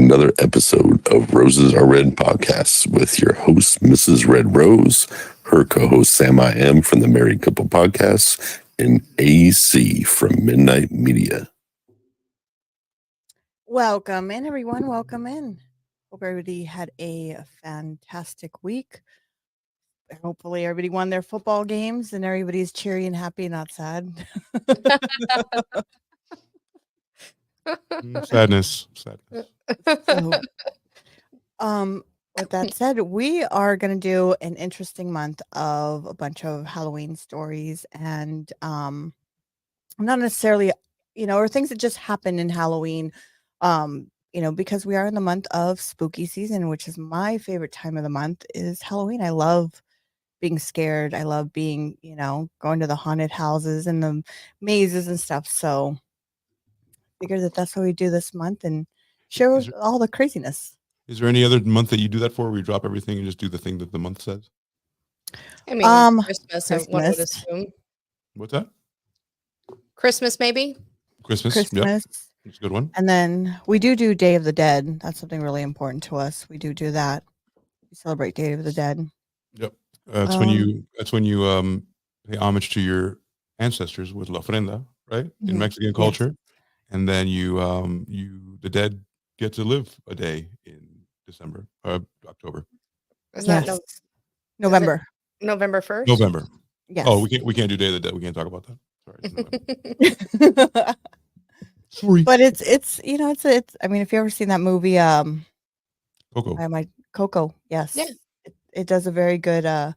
another episode of Roses Are Red podcast with your host, Mrs. Red Rose, her co-host, Sam I Am from the Married Couple Podcast, and AC from Midnight Media. Welcome in, everyone. Welcome in. Hope everybody had a fantastic week. Hopefully, everybody won their football games and everybody's cheery and happy, not sad. Sadness. So, with that said, we are going to do an interesting month of a bunch of Halloween stories and not necessarily, or things that just happen in Halloween. Because we are in the month of spooky season, which is my favorite time of the month is Halloween. I love being scared. I love being, going to the haunted houses and the mazes and stuff. So I figured that's what we do this month and share all the craziness. Is there any other month that you do that for, where you drop everything and just do the thing that the month says? I mean, Christmas. One would assume. What's that? Christmas, maybe. Christmas. Yep. That's a good one. And then we do Day of the Dead. That's something really important to us. We do that. We celebrate Day of the Dead. Yep. That's when you pay homage to your ancestors with la ofrenda, right? In Mexican culture. Yes. And then the dead get to live a day in October. Is that November? November 1st? November. Yes. Oh, we can't do Day of the Dead. We can't talk about that. Sorry. Sorry. But it's I mean, if you ever seen that movie, Coco. Coco, yes. Yeah. It does a very good kind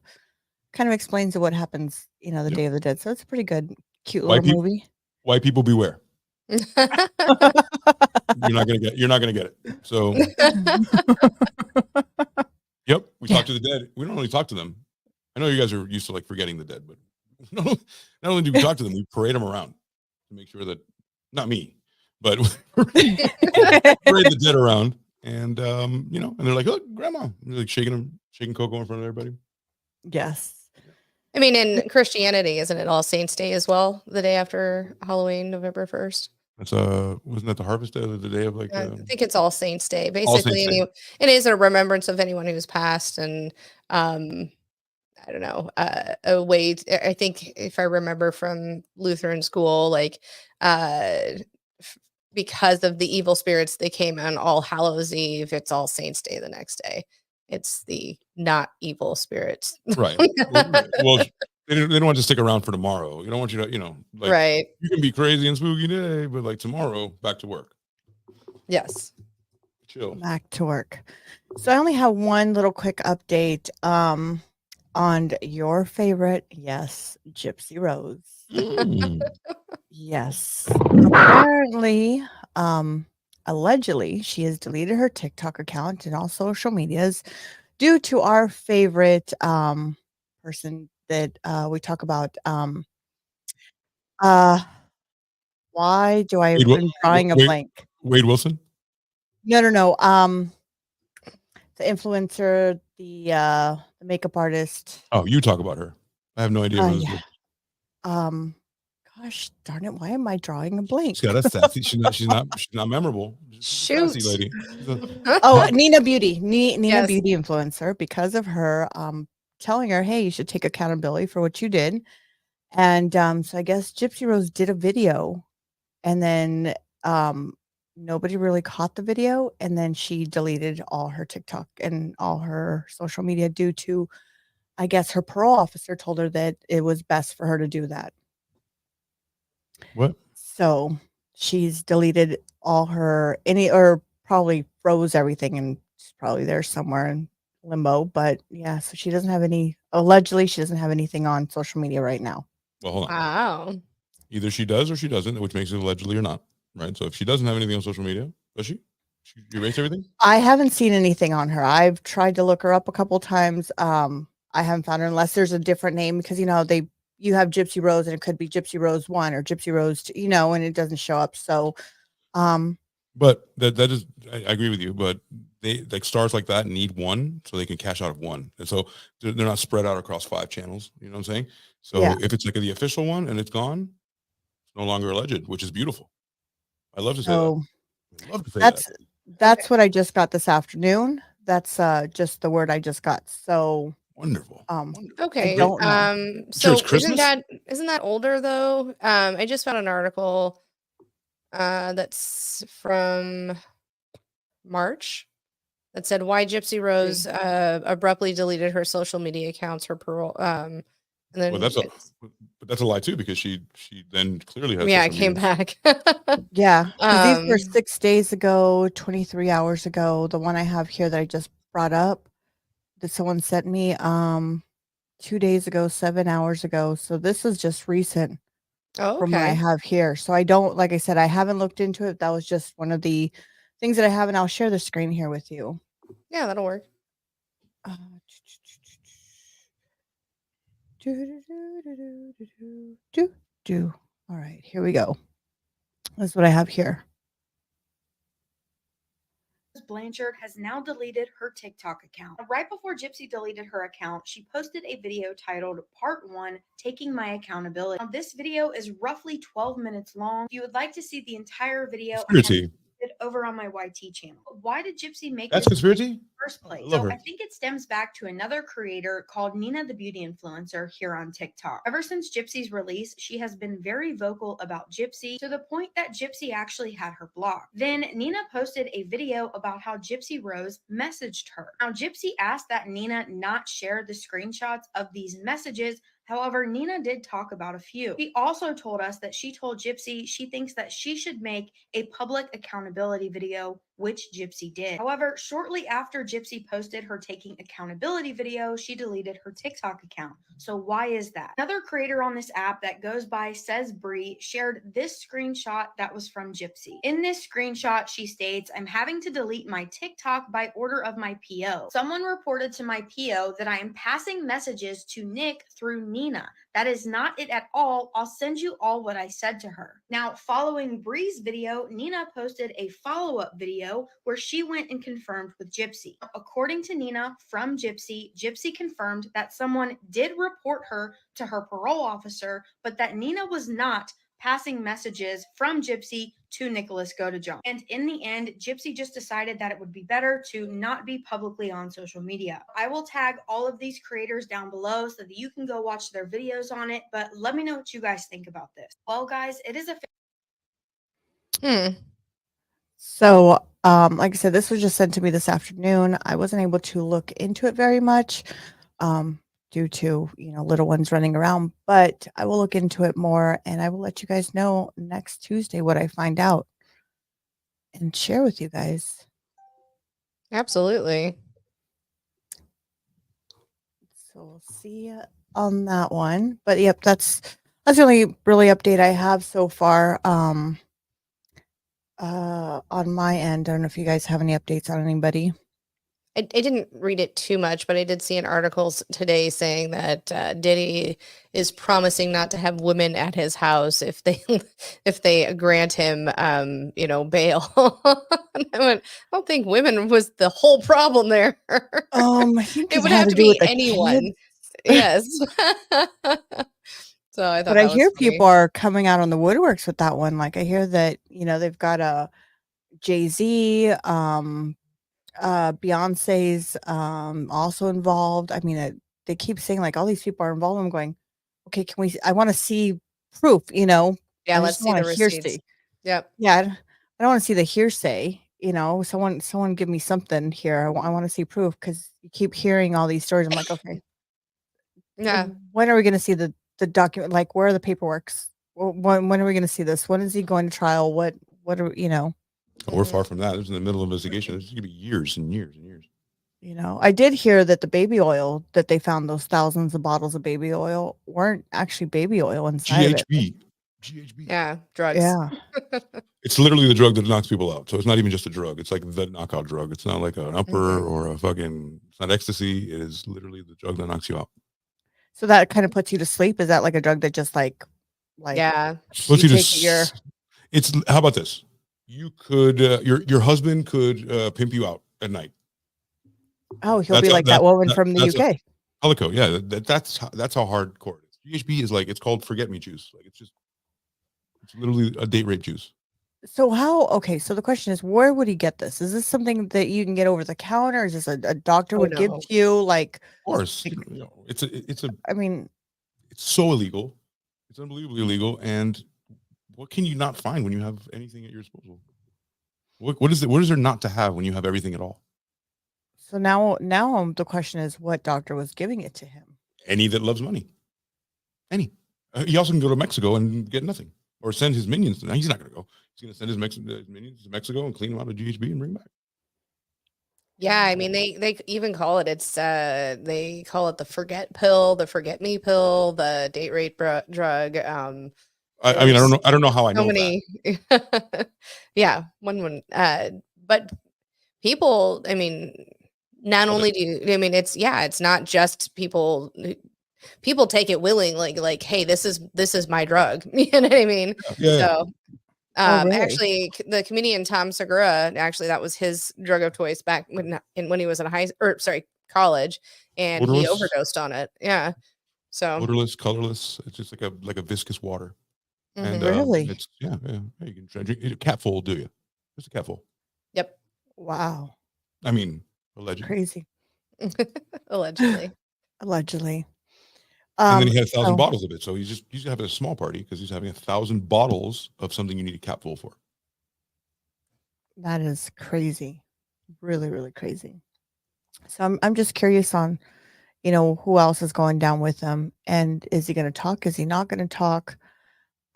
of explains what happens, the Day of the Dead. So it's a pretty good, cute little movie. White people beware. You're not gonna get it. So yep, we talk to the dead. We don't only talk to them. I know you guys are used to forgetting the dead, but not only do we talk to them, we parade them around to make sure that not me, but parade the dead around, and and they're like, "Look, Grandma," and they're shaking Coco in front of everybody. Yes. I mean, in Christianity, isn't it All Saints Day as well? The day after Halloween, November 1st. That's wasn't that the harvest day or the day of I think it's All Saints Day. Basically, it is a remembrance of anyone who's passed, and I don't know, a way. I think if I remember from Lutheran school, because of the evil spirits, they came on All Hallows Eve. It's All Saints Day the next day. It's the not evil spirits. Right. Well, they don't want to stick around for tomorrow. You don't want you to, right. You can be crazy and spooky today, but tomorrow, back to work. Yes. Chill. Back to work. So I only have one little quick update on your favorite, yes, Gypsy Rose. Yes. Apparently, allegedly, she has deleted her TikTok account and all social medias due to our favorite person that we talk about. Why do I'm drawing a blank? Wade Wilson? No. The influencer, the makeup artist. Oh, you talk about her. I have no idea. Yeah. Gosh darn it! Why am I drawing a blank? Yeah, that's sassy. She's not memorable. Shoot, sassy lady. Nina Beauty, Nina Beauty influencer. Because of her, telling her, hey, you should take accountability for what you did. And so I guess Gypsy Rose did a video, and then nobody really caught the video, and then she deleted all her TikTok and all her social media due to, I guess, her parole officer told her that it was best for her to do that. What? So she's deleted all her or probably froze everything, and she's probably there somewhere in limbo. But yeah, so she doesn't have allegedly she doesn't have anything on social media right now. Well, hold on. Wow. Either she does or she doesn't, which makes it allegedly or not, right? So if she doesn't have anything on social media, does she? She erased everything? I haven't seen anything on her. I've tried to look her up a couple times. I haven't found her unless there's a different name, because you have Gypsy Rose and it could be Gypsy Rose 1 or Gypsy Rose 2, and it doesn't show up. So, but that is, I agree with you, but they stars like that need one so they can cash out of one. And so they're not spread out across 5 channels. You know what I'm saying? So if it's the official one and it's gone, it's no longer alleged, which is beautiful. I love to say that. I love to say that. That's what I just got this afternoon. That's just the word I just got. So Wonderful. Okay. I don't know. Sure, So it's Christmas? isn't that older though? I just found an article that's from March that said why Gypsy Rose abruptly deleted her social media accounts, her parole. And then Well, that's a lie too, because she then clearly has. yeah, social it came media. back. Yeah, 'cause these were Um, 6 days ago, 23 hours ago. The one I have here that I just brought up that someone sent me 2 days ago, 7 hours ago. So this is just recent oh, from what I okay. have here. So I don't, like I said, I haven't looked into it. That was just one of the things that I have, and I'll share the screen here with you. Yeah, that'll work. Uh, All right, here we go. That's what I have here. Blanchard has now deleted her TikTok account. Right before Gypsy deleted her account, she posted a video titled Part 1 Taking My Accountability. Now, this video is roughly 12 minutes long. If you would like to see the entire video, I have Conspiracy. it over on my YT channel. Why did Gypsy make That's this conspiracy. first place? I love So her. I think it stems back to another creator called Nina the Beauty Influencer here on TikTok. Ever since Gypsy's release, she has been very vocal about Gypsy to the point that Gypsy actually had her blocked. Then Nina posted a video about how Gypsy Rose messaged her. Now Gypsy asked that Nina not share the screenshots of these messages. However, Nina did talk about a few. She also told us that she told Gypsy she thinks that she should make a public accountability video, which Gypsy did. However, shortly after Gypsy posted her taking accountability video, she deleted her TikTok account. So why is that? Another creator on this app that goes by Says Bree shared this screenshot that was from Gypsy. In this screenshot, she states, "I'm having to delete my TikTok by order of my PO. Someone reported to my PO that I am passing messages to Nick through Nina. That is not it at all. I'll send you all what I said to her." Now, following Bree's video, Nina posted a follow-up video where she went and confirmed with Gypsy. According to Nina from Gypsy, Gypsy confirmed that someone did report her to her parole officer, but that Nina was not passing messages from Gypsy to Nicholas Godejohn. And in the end, Gypsy just decided that it would be better to not be publicly on social media. I will tag all of these creators down below so that you can go watch their videos on it, but let me know what you guys think about this. Well, guys, it is a So, like I said, this was just sent to me this afternoon. I wasn't able to look into it very much due to, little ones running around, but I will look into it more and I will let you guys know next Tuesday what I find out and share with you guys. Absolutely. So we'll see on that one. But yep, that's the only really update I have so far. On my end, I don't know if you guys have any updates on anybody. I didn't read it too much, but I did see an article today saying that Diddy is promising not to have women at his house if they grant him, bail. And I went, I don't think women was the whole problem there. I think It would had have to do with be the anyone. kids. Yes. So I thought But I that was hear funny. people are coming out on the woodworks with that one. Like I hear that, they've got a Jay-Z, Beyonce's also involved. I mean, they keep saying like all these people are involved. I'm going, okay, I want to see proof, Yeah, I let's just see want the to receipts. hearsay. Yep. Yeah, I don't want to see the hearsay. Someone give me something here. I want to see proof because you keep hearing all these stories. I'm like, okay, Yeah. when are we going to see the document? Like, where are the paperworks? When are we going to see this? When is he going to trial? What are We're far from that. It was in the middle of investigation. This is gonna be years and years and years. I did hear that the baby oil that they found, those thousands of bottles of baby oil, weren't actually baby oil inside of it. GHB. Yeah. Drugs. Yeah. It's literally the drug that knocks people out. So it's not even just a drug. It's like the knockout drug. It's not like an upper or a fucking. It's not ecstasy. It is literally the drug that knocks you out. So that kind of puts you to sleep. Is that like a drug that just like Yeah. Puts you to take your It's how about this? You could your husband could pimp you out at night. he'll be like that woman from the UK. Helico, yeah, that's how hardcore it is. GHB is like it's called forget me juice. Like it's literally a date rape juice. So how? Okay, so the question is, where would he get this? Is this something that you can get over the counter? Is this a doctor Oh would give no. to you? Like, Of course, like, I mean, it's so illegal. It's unbelievably illegal. And what can you not find when you have anything at your disposal? What is it? What is there not to have when you have everything at all? so now the question is, what doctor was giving it to him? Any that loves money. Any. He also can go to Mexico and get nothing, or send his minions. No, he's not going to go. He's going to send his minions to Mexico and clean them out of GHB and bring them back. Yeah, I mean they even call it they call it the forget pill, the forget me pill, the date rape drug. I mean, I don't know how I So know that. many. Yeah, one. But people, I mean, not Well, only do you, I mean, it's not just people. People take it willing, like, hey, this is my drug. You know what I mean? Yeah. So, Oh, really? actually, the comedian Tom Segura, actually, that was his drug of choice back when he was in college, and he Odorless? overdosed on it. Yeah. So, Odorless, colorless. It's just like a viscous water. And mhm. Really? it's yeah. You can drink a capful, do you? Just a capful. Yep. Wow, I mean, allegedly. crazy. Allegedly. Allegedly. And then he had 1,000 so- bottles of it. So he's having a small party because he's having 1,000 bottles of something you need a capful for. That is crazy. Really, really crazy. So I'm just curious on, who else is going down with him, and is he going to talk? Is he not going to talk?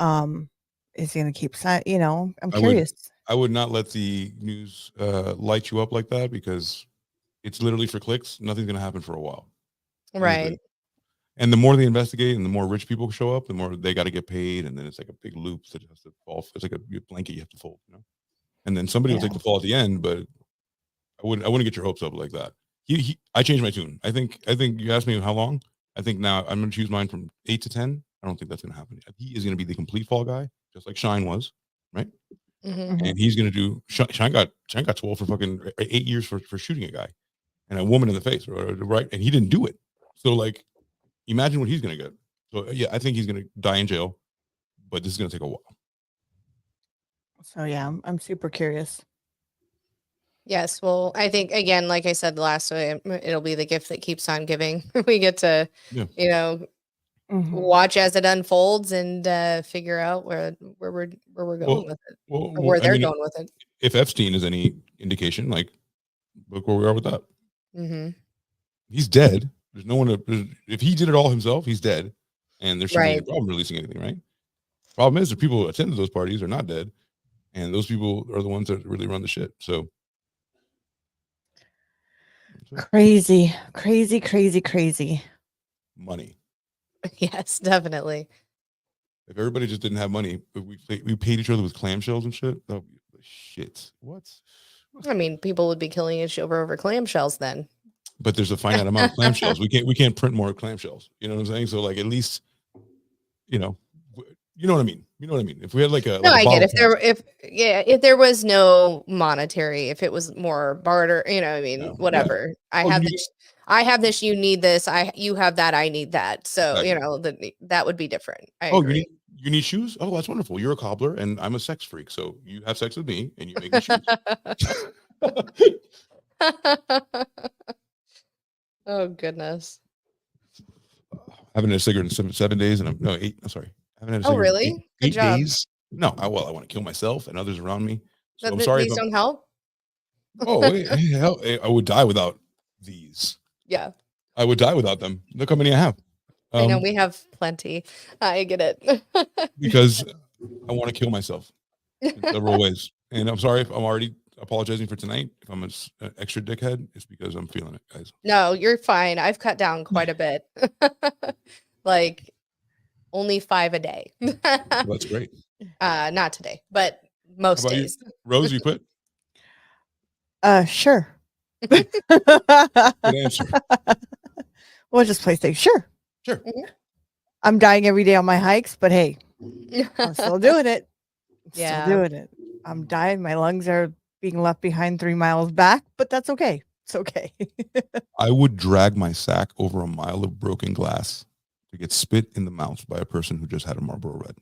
Is he going to keep silent? I'm I would- curious. I would not let the news light you up like that because it's literally for clicks. Nothing's going to happen for a while. Right. And the more they investigate and the more rich people show up, the more they got to get paid. And then it's like a big loop that has to fall. It's like a blanket you have to fold, And then somebody will take the fall at the end, but I wouldn't get your hopes up like that. I changed my tune. I think you asked me how long. I think now I'm going to choose mine from 8 to 10. I don't think that's going to happen. He is going to be the complete fall guy, just like Shine was, right? Mhm. And he's going to do. Shine got 12 for fucking 8 years for shooting a guy and a woman in the face, right? And he didn't do it. So like, imagine what he's going to get. So yeah, I think he's going to die in jail, but this is going to take a while. So yeah, I'm super curious. Yes. Well, I think again, like I said last time, it'll be the gift that keeps on giving. We get to, Yeah. Mhm. watch as it unfolds and figure out where we're going with it, or where they're going with it. If Epstein is any indication, like, look where we are with that. Mm-hmm. He's dead. There's no one if he did it all himself, he's dead, and there shouldn't be any Right. problem releasing anything, right? Problem is, the people who attended those parties are not dead, and those people are the ones that really run the shit. So Crazy, crazy, crazy, crazy. money. Yes, definitely. If everybody just didn't have money, if we paid each other with clamshells and shit, that would be the shit. What? I mean, people would be killing each other over clamshells then. But there's a finite amount of clamshells. We can't print more clamshells. You know what I'm saying? So like at least, you know what I mean. You know what I mean. If we had like a No, like a I get bottle it. If there was no monetary, if it was more barter, I mean, Yeah. whatever. Well, I have this, you need this. You have that, I need that. So, Exactly. that would be different. I oh, agree. you need shoes? Oh, that's wonderful. You're a cobbler and I'm a sex freak. So you have sex with me and you make me shoes. Oh goodness. I haven't had a cigarette in 7 days and I'm 8. I'm sorry. I haven't had a Oh, cigarette in really? Good 8 job. days. No, I want to kill myself and others around me. So I'm Th- sorry. These don't help. Oh, wait, hell, I would die without these. Yeah, I would die without them. Look how many I have. I know we have plenty. I get it. Because I want to kill myself in several ways. And I'm sorry if I'm already apologizing for tonight. If I'm an extra dickhead, it's because I'm feeling it, guys. No, you're fine. I've cut down quite a bit. Like only 5 a day. Well, that's great. Not today, but most How about you? days. Rose, you quit? Sure. Good answer. We'll just play safe. Sure. Sure. I'm dying every day on my hikes, but hey, I'm still doing it. Yeah. Still doing it. I'm dying. My lungs are being left behind 3 miles back, but that's okay. It's okay. I would drag my sack over a mile of broken glass to get spit in the mouth by a person who just had a Marlboro Red.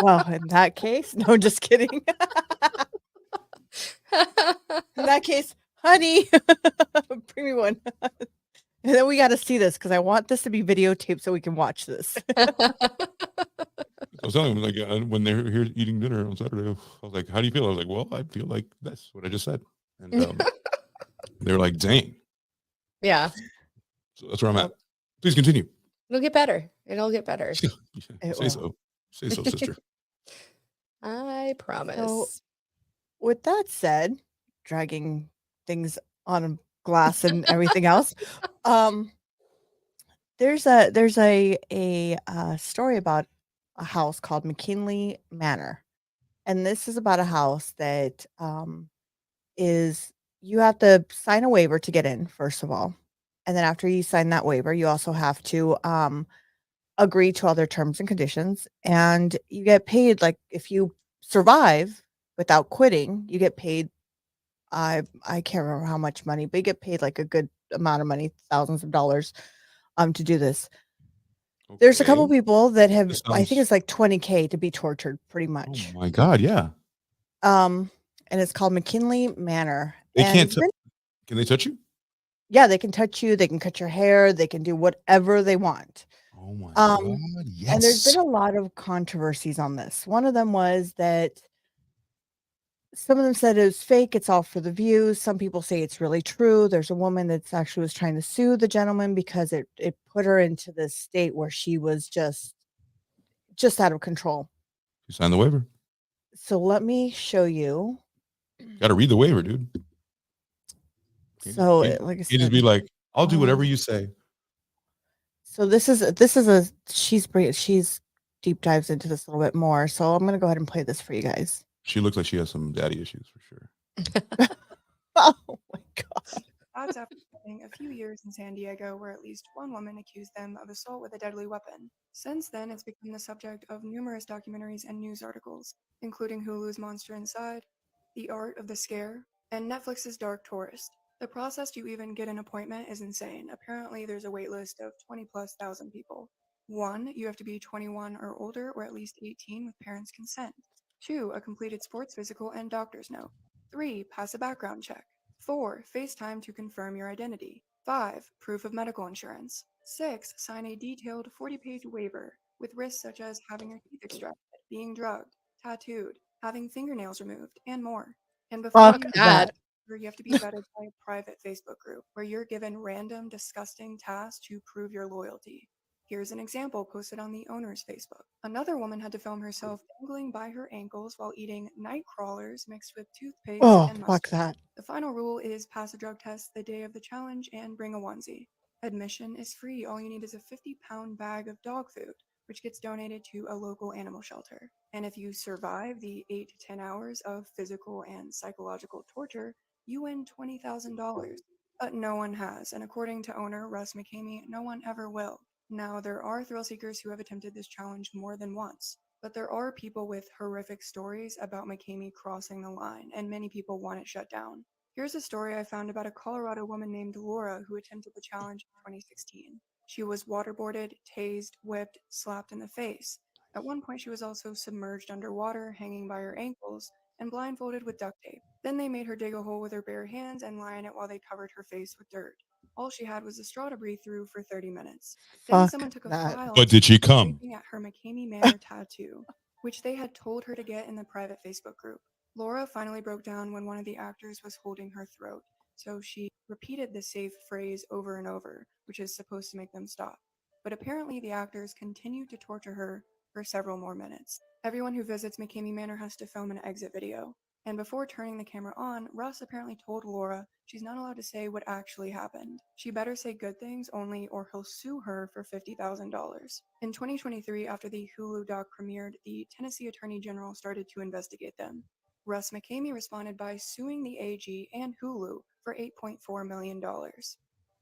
Well, in that case, no, just kidding. In that case, honey, bring me one. And then we got to see this because I want this to be videotaped so we can watch this. I was telling them, like, when they were here eating dinner on Saturday, I was like, how do you feel? I was like, well, I feel like that's what I just said. And they were like, dang. Yeah. So that's where I'm at. Please continue. It'll get better. It'll get better. Say will. so. Say so, sister. I promise. So, with that said, dragging things on glass and everything else, there's a story about a house called McKinley Manor, and this is about a house that is you have to sign a waiver to get in, first of all, and then after you sign that waiver, you also have to agree to other terms and conditions, and you get paid. Like if you survive without quitting, you get paid. I can't remember how much money, but you get paid like a good amount of money, thousands of dollars, to do this. There's a couple Okay. people that have, This I think sounds- it's like 20K to be tortured, pretty much. Oh my God, yeah. And it's called McKinley Manor. They and can't. it's been- Can they touch you? yeah, they can touch you. They can cut your hair. They can do whatever they want. Oh my Um, God, yes. And there's been a lot of controversies on this. One of them was that some of them said it was fake. It's all for the views. Some people say it's really true. There's a woman that's actually was trying to sue the gentleman because it put her into this state where she was just out of control. You signed the waiver. So let me show you. Got to read the waiver, dude. So You like I You said, just be like, I'll do whatever um, you say. so this is a she's deep dives into this a little bit more. So I'm gonna go ahead and play this for you guys. She looks like she has some daddy issues for sure. Oh my god. Odds after spending a few years in San Diego where at least one woman accused them of assault with a deadly weapon. Since then, it's become the subject of numerous documentaries and news articles, including Hulu's Monster Inside, The Art of the Scare, and Netflix's Dark Tourist. The process to even get an appointment is insane. Apparently, there's a wait list of 20,000+ people. 1. You have to be 21 or older or at least 18 with parents' consent. 2. A completed sports physical and doctor's note. 3. Pass a background check. 4. FaceTime to confirm your identity. 5. Proof of medical insurance. 6. Sign a detailed 40-page waiver with risks such as having your teeth extracted, being drugged, tattooed, having fingernails removed, and more. And before Fuck you that. you have to be vetted by a private Facebook group where you're given random, disgusting tasks to prove your loyalty. Here's an example posted on the owner's Facebook. Another woman had to film herself dangling by her ankles while eating night crawlers mixed with toothpaste Oh, and fuck mustard. that. The final rule is pass a drug test the day of the challenge and bring a onesie. Admission is free. All you need is a 50-pound bag of dog food, which gets donated to a local animal shelter. And if you survive the 8 to 10 hours of physical and psychological torture, you win $20,000. But no one has, and according to owner Russ McCamey, no one ever will. Now, there are thrill seekers who have attempted this challenge more than once, but there are people with horrific stories about McCamey crossing the line, and many people want it shut down. Here's a story I found about a Colorado woman named Laura who attempted the challenge in 2016. She was waterboarded, tased, whipped, slapped in the face. At one point, she was also submerged underwater, hanging by her ankles, and blindfolded with duct tape. Then they made her dig a hole with her bare hands and lie in it while they covered her face with dirt. All she had was a straw to breathe through for 30 minutes. Then Fuck someone took a that. file But and did she started come? scraping at her McCamey Manor tattoo, which they had told her to get in the private Facebook group. Laura finally broke down when one of the actors was holding her throat, so she repeated the safe phrase over and over, which is supposed to make them stop. But apparently the actors continued to torture her for several more minutes. Everyone who visits McCamey Manor has to film an exit video. And before turning the camera on, Russ apparently told Laura she's not allowed to say what actually happened. She better say good things only or he'll sue her for $50,000. In 2023, after the Hulu doc premiered, the Tennessee Attorney General started to investigate them. Russ McCamey responded by suing the AG and Hulu for $8.4 million.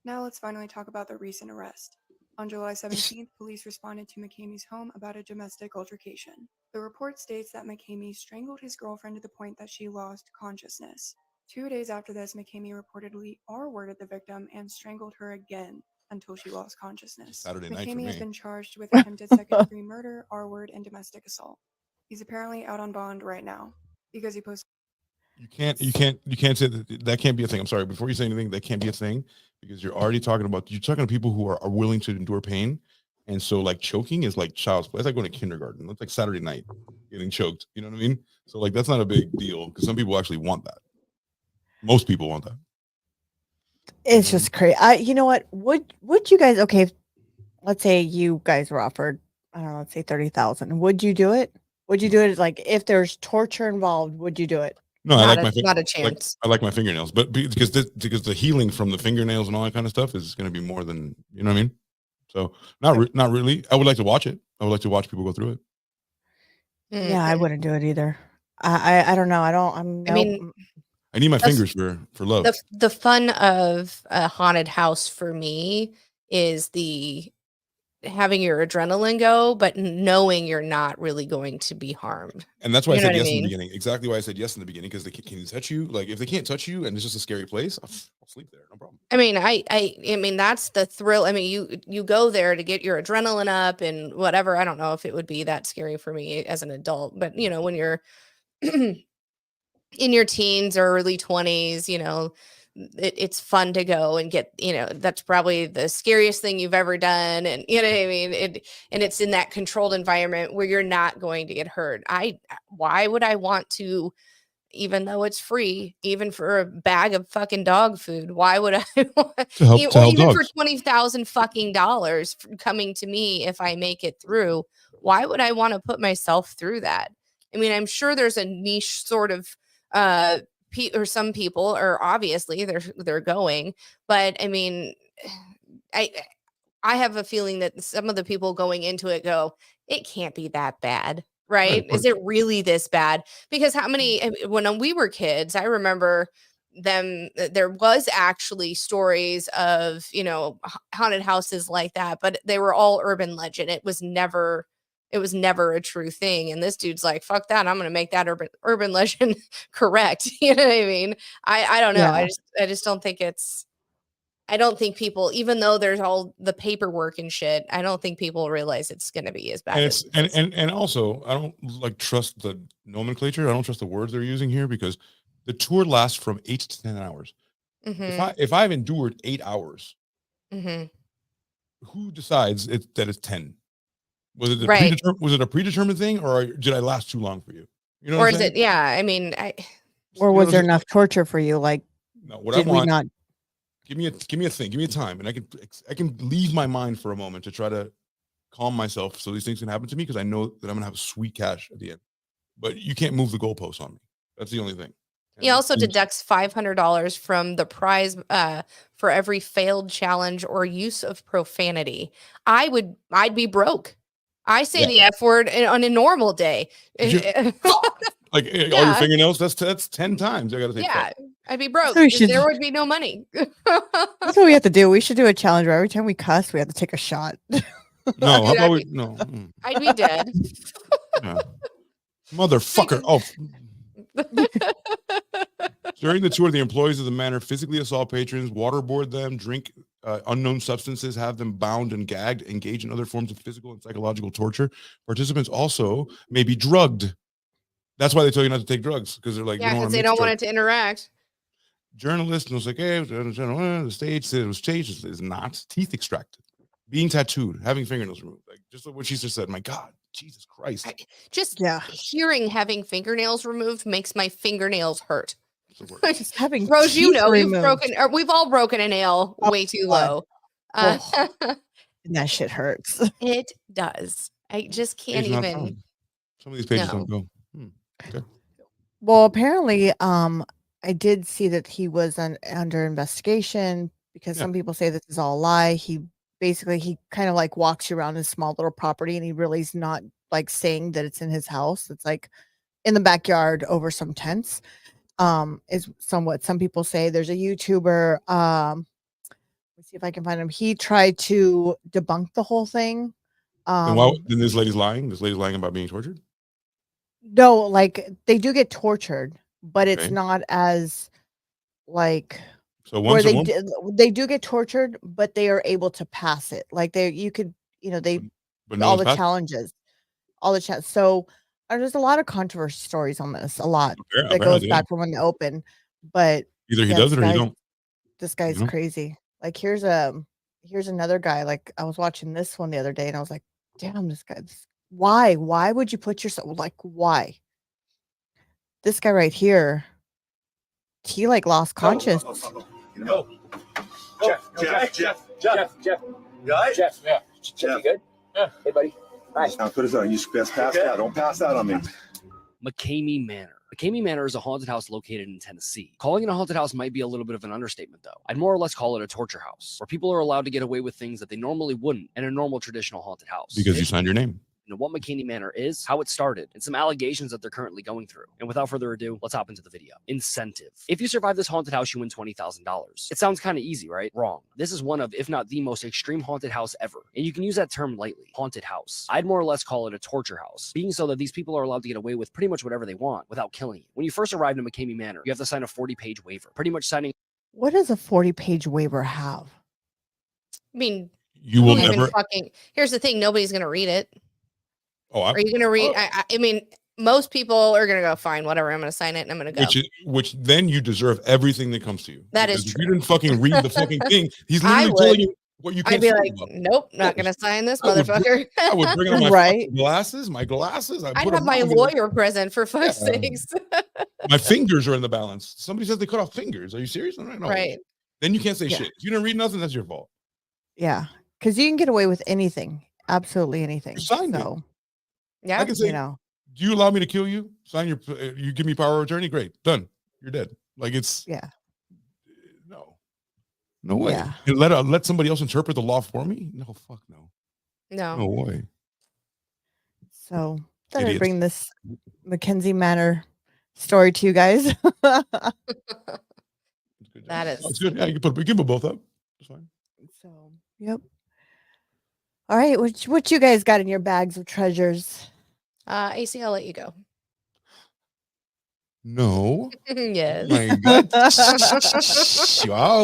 Now let's finally talk about the recent arrest. On July 17th, police responded to McCamey's home about a domestic altercation. The report states that McCamey strangled his girlfriend to the point that she lost consciousness. 2 days after this, McCamey reportedly R-worded the victim and strangled her again until she lost consciousness. Saturday night for McCamey has me. been charged with attempted second-degree murder, R-word, and domestic assault. He's apparently out on bond right now because he posted. You can't say that can't be a thing. I'm sorry. Before you say anything, that can't be a thing because you're talking to people who are willing to endure pain. And so like choking is like child's play. It's like going to kindergarten. That's like Saturday night getting choked. You know what I mean? So like, that's not a big deal because some people actually want that. Most people want that. It's just crazy. You know what? Would you guys, okay, let's say you guys were offered, I don't know, let's say 30,000. Would you do it? Would you do it? Like if there's torture involved, would you do it? No, I like my not a chance. I like my fingernails, but because the healing from the fingernails and all that kind of stuff is going to be more than, you know what I mean? So not really. I would like to watch it. I would like to watch people go through it. Yeah, I wouldn't do it either. I don't know. I mean, I need my fingers for love. The fun of a haunted house for me is the having your adrenaline go, but knowing you're not really going to be harmed. And that's why I said yes in mean? the beginning. Exactly why I said yes in the beginning, because they can touch you. Like if they can't touch you and it's just a scary place, I'll sleep there, no problem. I mean, I mean that's the thrill. I mean, you go there to get your adrenaline up and whatever. I don't know if it would be that scary for me as an adult, but you know, when you're in your teens or early 20s, you know, it's fun to go and get, you know, that's probably the scariest thing you've ever done. And you know what I mean? And it's in that controlled environment where you're not going to get hurt. Why would I want to, even though it's free, even for a bag of fucking dog food, why would I to help even dogs. for $20,000 fucking dollars coming to me if I make it through? Why would I want to put myself through that? I mean, I'm sure there's a niche sort of or some people are obviously they're going, but I mean, I have a feeling that some of the people going into it go, it can't be that bad, right? Is it really this bad? Because how many, when we were kids, I remember there was actually stories of, you know, haunted houses like that, but they were all urban legend. It was never a true thing. And this dude's like, fuck that. I'm going to make that urban legend correct. You know what I mean? I don't know. Yeah. I just don't think I don't think people, even though there's all the paperwork and shit, I don't think people realize it's going to be as bad. And also, I don't like trust the nomenclature. I don't trust the words they're using here because the tour lasts from 8 to 10 hours. Mm-hmm. If I've endured 8 hours, Mm-hmm. who decides that it's 10? Was it Right. was it a predetermined thing, or did I last too long for you? You know, or is it? Yeah, I mean, or was there enough torture for you? Like, no, what did I want, we not? give me a thing, give me a time, and I can leave my mind for a moment to try to calm myself so these things can happen to me because I know that I'm gonna have sweet cash at the end. But you can't move the goalposts on me. That's the only thing. he also deducts $500 from the prize for every failed challenge or use of profanity. I'd be broke. I say the F word on a normal day. Like all your fingernails, that's 10 times. I gotta say, yeah, I'd be broke. So we should- There would be no money. That's what we have to do. We should do a challenge where every time we cuss, we have to take a shot. no, how about we I'd no I'd be dead. yeah. Motherfucker. Oh, during the tour, the employees of the manor physically assault patrons, waterboard them, drink unknown substances, have them bound and gagged, engage in other forms of physical and psychological torture. Participants also may be drugged. That's why they tell you not to take drugs, because they're like, Yeah, because they don't want it to interact. Journalist was like, hey, the stage said it was changed. It's not. Teeth extracted, being tattooed, having fingernails removed. Like just what she just said. My God, Jesus Christ. Just Yeah. hearing having fingernails removed makes my fingernails hurt. Just having Rose, you teeth know, removed. we've all broken a nail way too God. low. And that shit hurts. It does. I just can't Pages not even. found. Some of these pages No. don't go. Okay. Well, apparently, I did see that he was under investigation because Yeah. some people say this is all a lie. He kind of like walks you around his small little property, and he really is not like saying that it's in his house. It's like in the backyard over some tents. Is somewhat some people say. There's a YouTuber. Let's see if I can find him. He tried to debunk the whole thing. Then this lady's lying. This lady's lying about being tortured. No, like they do get tortured, but it's Okay. not as like So where once a woman, they do get tortured, but they are able to pass it. Like you could, they but no all one's the passed. challenges, so there's a lot of controversy stories on this, a lot that goes Apparently, yeah. back from when they open. But Either he yeah, does it or he don't. this guy's You know? crazy. Like here's another guy. Like I was watching this one the other day, and I was like, damn, why would you put yourself, like, why? This guy right here, he like lost conscious. No. Jeff. You all right? Jeff, you good? Yeah. Hey, buddy. Hi. Now put it on. You best pass out. Don't pass out on me. McCamey Manor. McCamey Manor is a haunted house located in Tennessee. Calling it a haunted house might be a little bit of an understatement, though. I'd more or less call it a torture house, where people are allowed to get away with things that they normally wouldn't in a normal traditional haunted house. Because you signed your name. What McCamey Manor is, how it started, and some allegations that they're currently going through. And without further ado, let's hop into the video. Incentive. If you survive this haunted house, you win $20,000. It sounds kind of easy, right? Wrong. This is one of, if not the most extreme haunted house ever. And you can use that term lightly, haunted house. I'd more or less call it a torture house, being so that these people are allowed to get away with pretty much whatever they want without killing you. When you first arrive in McCamey Manor, you have to sign a 40-page waiver, pretty much signing. What does a 40-page waiver have? I mean, You will who even never. here's the thing, nobody's gonna read it. Oh, Are you gonna read? I mean, most people are gonna go, fine, whatever, I'm gonna sign it and I'm gonna go. which then you deserve everything that comes to you. That is Because if true. you didn't fucking read the fucking thing, he's I literally would. telling you what you can't I'd be say like, about. nope, not gonna sign this, I would motherfucker. I would bring on my Right. fucking glasses, my glasses. I'd put have them my on. lawyer present for fuck's Yeah. sakes. My fingers are in the balance. Somebody says they cut off fingers. Are you serious? No. Right. Then you can't say Yeah. shit. If you didn't read nothing, that's your fault. Yeah, because you can get away with anything, absolutely anything. You signed it. So I can say, know, do you allow me to kill you? Sign your. You give me power of attorney. Great, done. You're dead. Like it's yeah, no way. Yeah. And let somebody else interpret the law for me? No, fuck no. No. No way. so thought I'd Idiots. bring this Mackenzie Manor story to you guys. It's good job. That is- Oh, it's good. Yeah, you can put both up. It's fine. So, yep. All right, what you guys got in your bags of treasures? AC, I'll let you go. No. Yes. My God. Wow.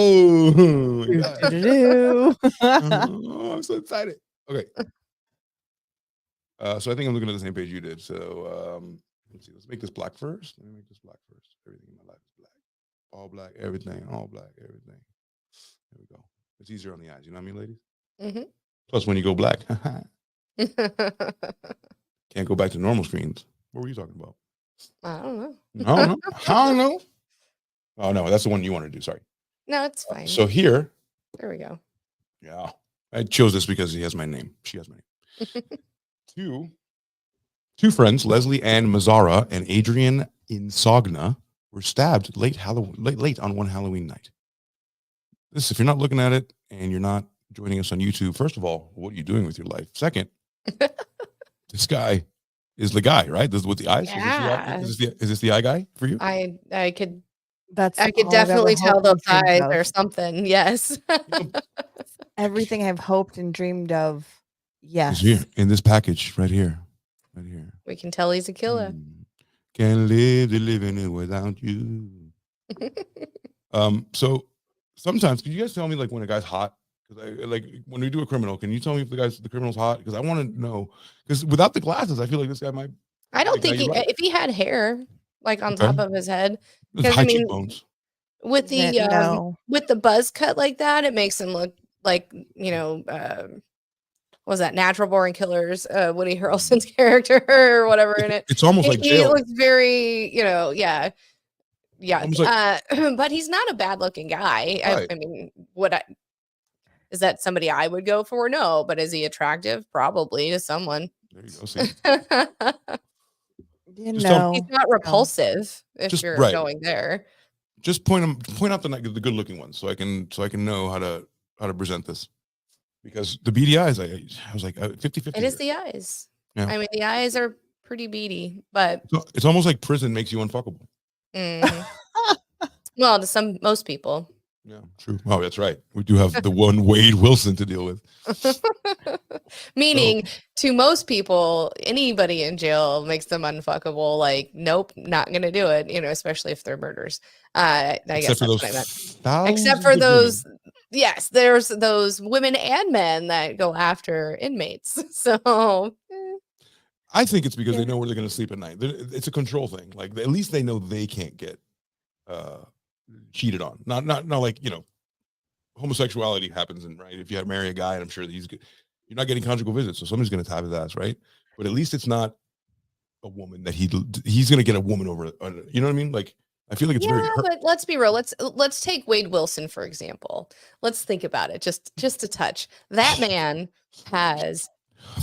Yeah. Doo-doo-doo. Oh, I'm so excited. Okay. So I think I'm looking at the same page you did. So let's see. Let's make this black first. Let me make this black first. Everything in my life is black. All black, everything, all black, everything. There we go. It's easier on the eyes. You know what I mean, ladies? Mhm. Plus, when you go black, can't go back to normal screens. What were you talking about? I don't know. I don't know. Oh, no. That's the one you want to do. Sorry. No, it's fine. So here, There we go. yeah, I chose this because he has my name. She has my name. Two friends, Leslie Ann Mazzara and Adrian Insogna, were stabbed late on one Halloween night. This, if you're not looking at it and you're not joining us on YouTube, first of all, what are you doing with your life? Second, this guy is the guy, right? This is with the eyes. Yeah. Is this the eye guy for you? I could That's I could all I've ever definitely tell hoped and those eyes dreamed or of. something. Yes. Everything I've hoped and dreamed of. Yes. It's here in this package right here. We can tell he's a killer. Can't live the living it without you. So sometimes, can you guys tell me like when a guy's hot? Because I like when we do a criminal, can you tell me if the criminal's hot? Because I want to know. Because without the glasses, I feel like this guy might. I don't Like, think yeah, you're right. if he had hair like on Okay. top of his head, High because I mean, cheekbones. with the No. with the buzz cut like that, it makes him look like, what was that, Natural Born Killers, Woody Harrelson's character or whatever in it. It's almost like He jail. looks very, yeah. Almost like- But he's not a bad looking guy. Right. I mean, is that somebody I would go for? No, but is he attractive? Probably to someone. There you go. See, You Just tell- know. He's not repulsive if Just- you're right. going there. just point out the good looking ones, so I can know how to present this. Because the beady eyes, I was like 50-50. It is the eyes. Yeah. I mean, the eyes are pretty beady, but It's almost like prison makes you unfuckable. mhm. Well, to most people. Yeah, true. Oh, that's right. We do have the one Wade Wilson to deal with. Meaning, to most people, anybody in jail makes them unfuckable. Like, nope, not gonna do it. Especially if they're murders. I guess that's what I meant. Except for those, yes, there's those women and men that go after inmates. So, I think it's because they know where they're going to sleep at night. It's a control thing. Like at least they know they can't get cheated on. Not like homosexuality happens, and right, if you marry a guy, and I'm sure that you're not getting conjugal visits, so somebody's going to tap his ass, right? But at least it's not a woman that he's going to get a woman over. You know what I mean? Like I feel like it's very. But let's be real. Let's take Wade Wilson for example. Let's think about it just a touch. That man has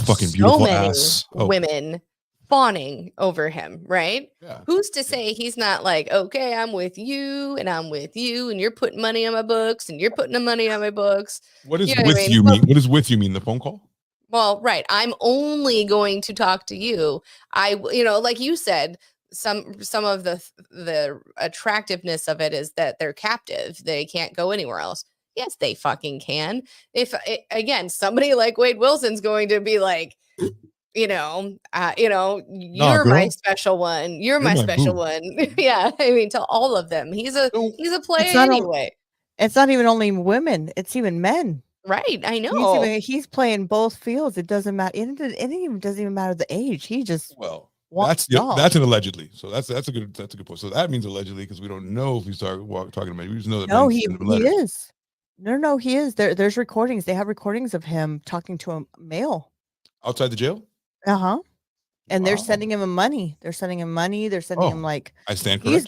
fucking beautiful so many ass. women fawning over him, right? Yeah. Who's to say he's not like, okay, I'm with you and I'm with you and you're putting money on my books and you're putting the money on my books. What does You know with what I mean? you Well- mean? What does with you mean? The phone call? Well, right. I'm only going to talk to you. Like you said, some of the attractiveness of it is that they're captive. They can't go anywhere else. Yes, they fucking can. If again, somebody like Wade Wilson's going to be like, you're my girl. special one. You're my my special boo. one. Yeah, I mean, to all of them, he's a player not all- anyway. It's not even only women; it's even men. Right, I know. He's playing both fields. It doesn't matter. It even doesn't even matter the age. He just Well, wants that's dogs. that's an allegedly. So that's a good point. So that means allegedly because we don't know if he's talking to men. We just know that No, men he send him letters. is. No, he is. There's recordings. They have recordings of him talking to a male. Outside the jail. Uh-huh. And they're Wow. sending him money. They're sending him money. They're sending him like I stand he's corrected.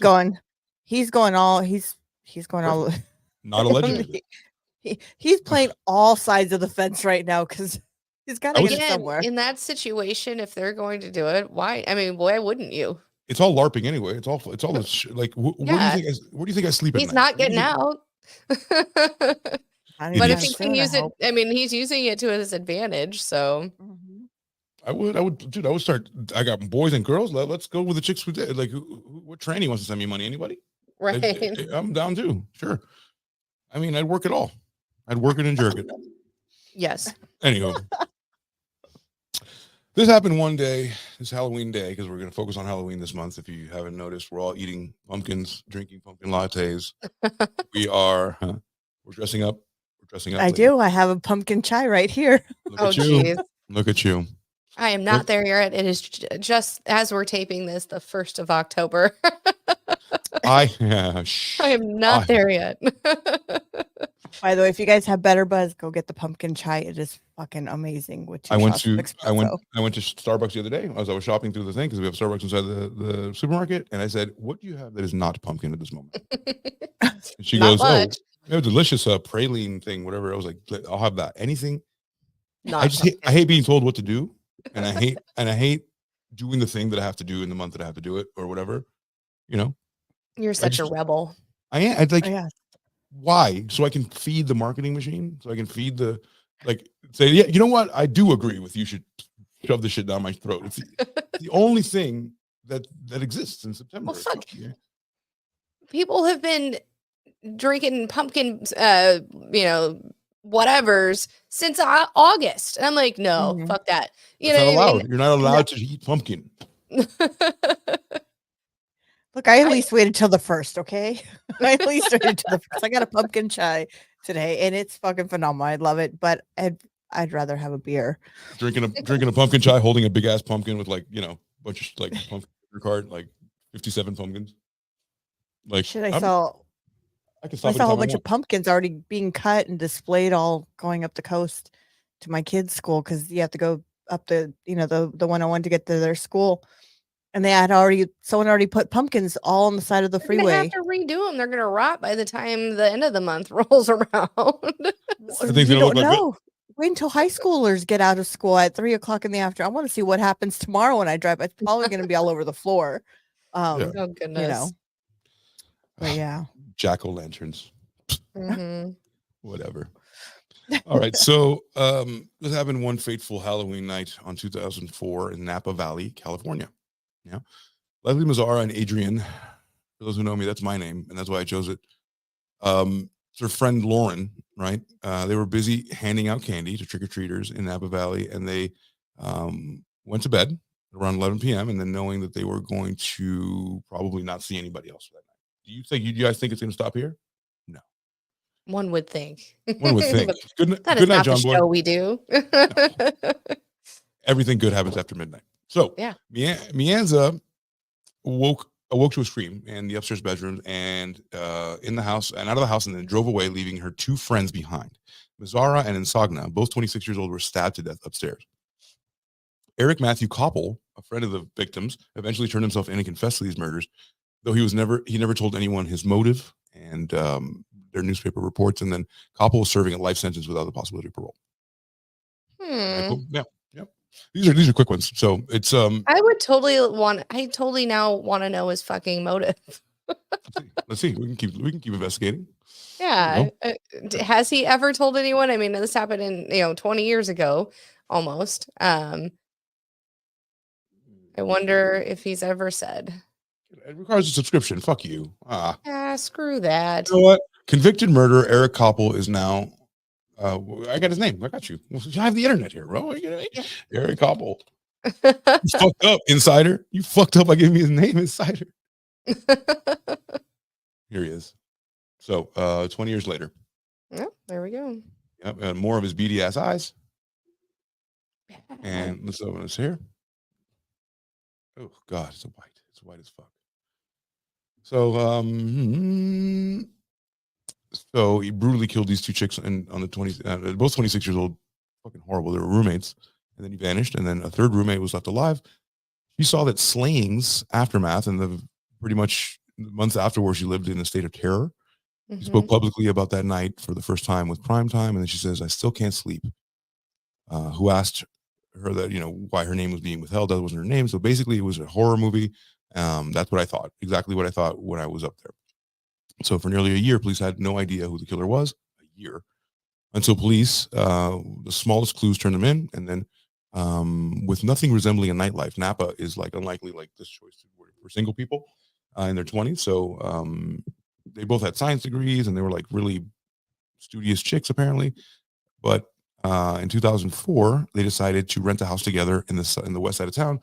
going all Not allegedly. he's playing all sides of the fence right now because he's got to get it Again, somewhere. in that situation, if they're going to do it, why? I mean, why wouldn't you? It's all LARPing anyway. It's all this like. Where do Yeah. you think? Where do you think I sleep? He's at night? not getting out. I don't But even if he can soon, I use it, hope. I mean, he's using it to his advantage. So Mhm. I would, dude. I would start. I got boys and girls. Let's go with the chicks. Like, what tranny wants to send me money? Anybody? right. I'm down too. Sure. I mean, I'd work it all. I'd work it and jerk it. Yes. Anywho, this happened one day, this Halloween day, because we're going to focus on Halloween this month. If you haven't noticed, we're all eating pumpkins, drinking pumpkin lattes. We're dressing up. We're dressing up. I lady. do. I have a pumpkin chai right here. Look Oh, at you. geez. Look at you. I am not there yet. It is just as we're taping this, the 1st of October. I am not there yet. By the way, if you guys have Better Buzz, go get the pumpkin chai. It is fucking amazing. With two I went shots to of espresso. I went to Starbucks the other day as I was shopping through the thing because we have Starbucks inside the supermarket, and I said, "What do you have that is not pumpkin at this moment?" And she Not goes, much. "Oh, we have a delicious praline thing, whatever." I was like, "I'll have that. Anything." Not I just I hate being told what to do, and I hate doing the thing that I have to do in the month that I have to do it or whatever. You know, You're such a just- rebel. I am. I'd like Oh, yeah. why? So I can feed the marketing machine. So I can feed the say, yeah, you know what? I do agree with you should shove this shit down my throat. It's the only thing that exists in September. Well, fuck. People have been drinking pumpkin, whatevers since August. And I'm like, no, Mhm. fuck that. You It's know not what I allowed. You're not allowed to eat pumpkin. mean? Look, I at least waited till the 1st, okay? I at least waited till the 1st. I got a pumpkin chai today, and it's fucking phenomenal. I love it, but I'd rather have a beer. Drinking a pumpkin chai, holding a big ass pumpkin with bunch of pumpkin card, 57 pumpkins. Like Shit, I I saw can I stop saw a whole anytime I bunch of want. pumpkins already being cut and displayed all going up the coast to my kids' school because you have to go up the 101 to get to their school. And someone already put pumpkins all on the side of the They're gonna have freeway. to redo them. They're gonna rot by the time the end of the month rolls around. I think We they don't look like know. Wait until high schoolers get out of school at 3:00 in the afternoon. I want to see what happens tomorrow when I drive. It's probably going to be all over the floor. Yeah. Oh goodness. But yeah. jack-o'-lanterns. Mhm. Whatever. All right. So this happened one fateful Halloween night on 2004 in Napa Valley, California. Yeah. Leslie Mazzara and Adrian, for those who know me, that's my name, and that's why I chose it. it's her friend Lauren, right? They were busy handing out candy to trick-or-treaters in Napa Valley, and they went to bed around 11 p.m. and then knowing that they were going to probably not see anybody else for that night. Do you guys think it's going to stop here? No. One would think. One would think. But that Good is night, not John the Boy. show we do. Everything good happens after midnight. So Yeah. Mianza awoke to a scream in the upstairs bedroom and in the house and out of the house, and then drove away, leaving her two friends behind. Mazzara and Insogna, both 26 years old, were stabbed to death upstairs. Eric Matthew Koppel, a friend of the victims, eventually turned himself in and confessed to these murders, though he never told anyone his motive, and their newspaper reports. And then Koppel was serving a life sentence without the possibility of parole. Yeah. These are quick ones. So it's I totally now want to know his fucking motive. let's see. We can keep investigating. Yeah. Has he ever told anyone? I mean, this happened in 20 years ago almost. I wonder if he's ever said. It requires a subscription. Fuck you. Screw that. You know what? Convicted murderer Eric Koppel is now. I got his name. I got you. I have the internet here, bro. Eric Koppel. You fucked up, Insider. You fucked up by giving me his name, Insider. Here he is. So 20 years later. Yep, there we go. Yep, and more of his beady ass eyes. And let's open this here. Oh God, it's white. It's white as fuck. So so he brutally killed these two chicks on the 20s, both 26 years old. Fucking horrible. They were roommates, and then he vanished. And then a third roommate was left alive. She saw that slaying's aftermath, and the pretty much months afterwards, she lived in a state of terror. She spoke publicly about that night for the first time with Prime Time, and then she says, "I still can't sleep." Who asked her that, why her name was being withheld? That wasn't her name. So basically, it was a horror movie. That's what I thought. Exactly what I thought when I was up there. So for nearly a year, police had no idea who the killer was. A year. Until police, the smallest clues turned them in. And then with nothing resembling a nightlife, Napa is unlikely like this choice for single people in their 20s. So they both had science degrees, and they were really studious chicks, apparently. But in 2004, they decided to rent a house together in the west side of town.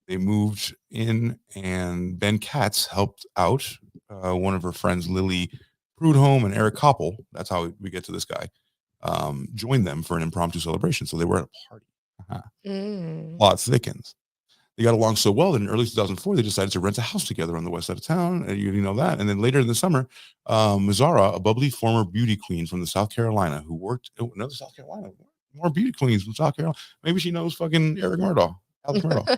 They moved in, and Ben Katz helped out one of her friends, Lily Prudhomme, and Eric Koppel. That's how we get to this guy. Joined them for an impromptu celebration. So they were at a party. Plot thickens. They got along so well that in early 2004, they decided to rent a house together on the west side of town. And you know that. And then later in the summer, Mazzara, a bubbly former beauty queen from the South Carolina who worked, another South Carolina, more beauty queens from South Carolina. Maybe she knows fucking Eric Murdaugh, Alex Murdaugh.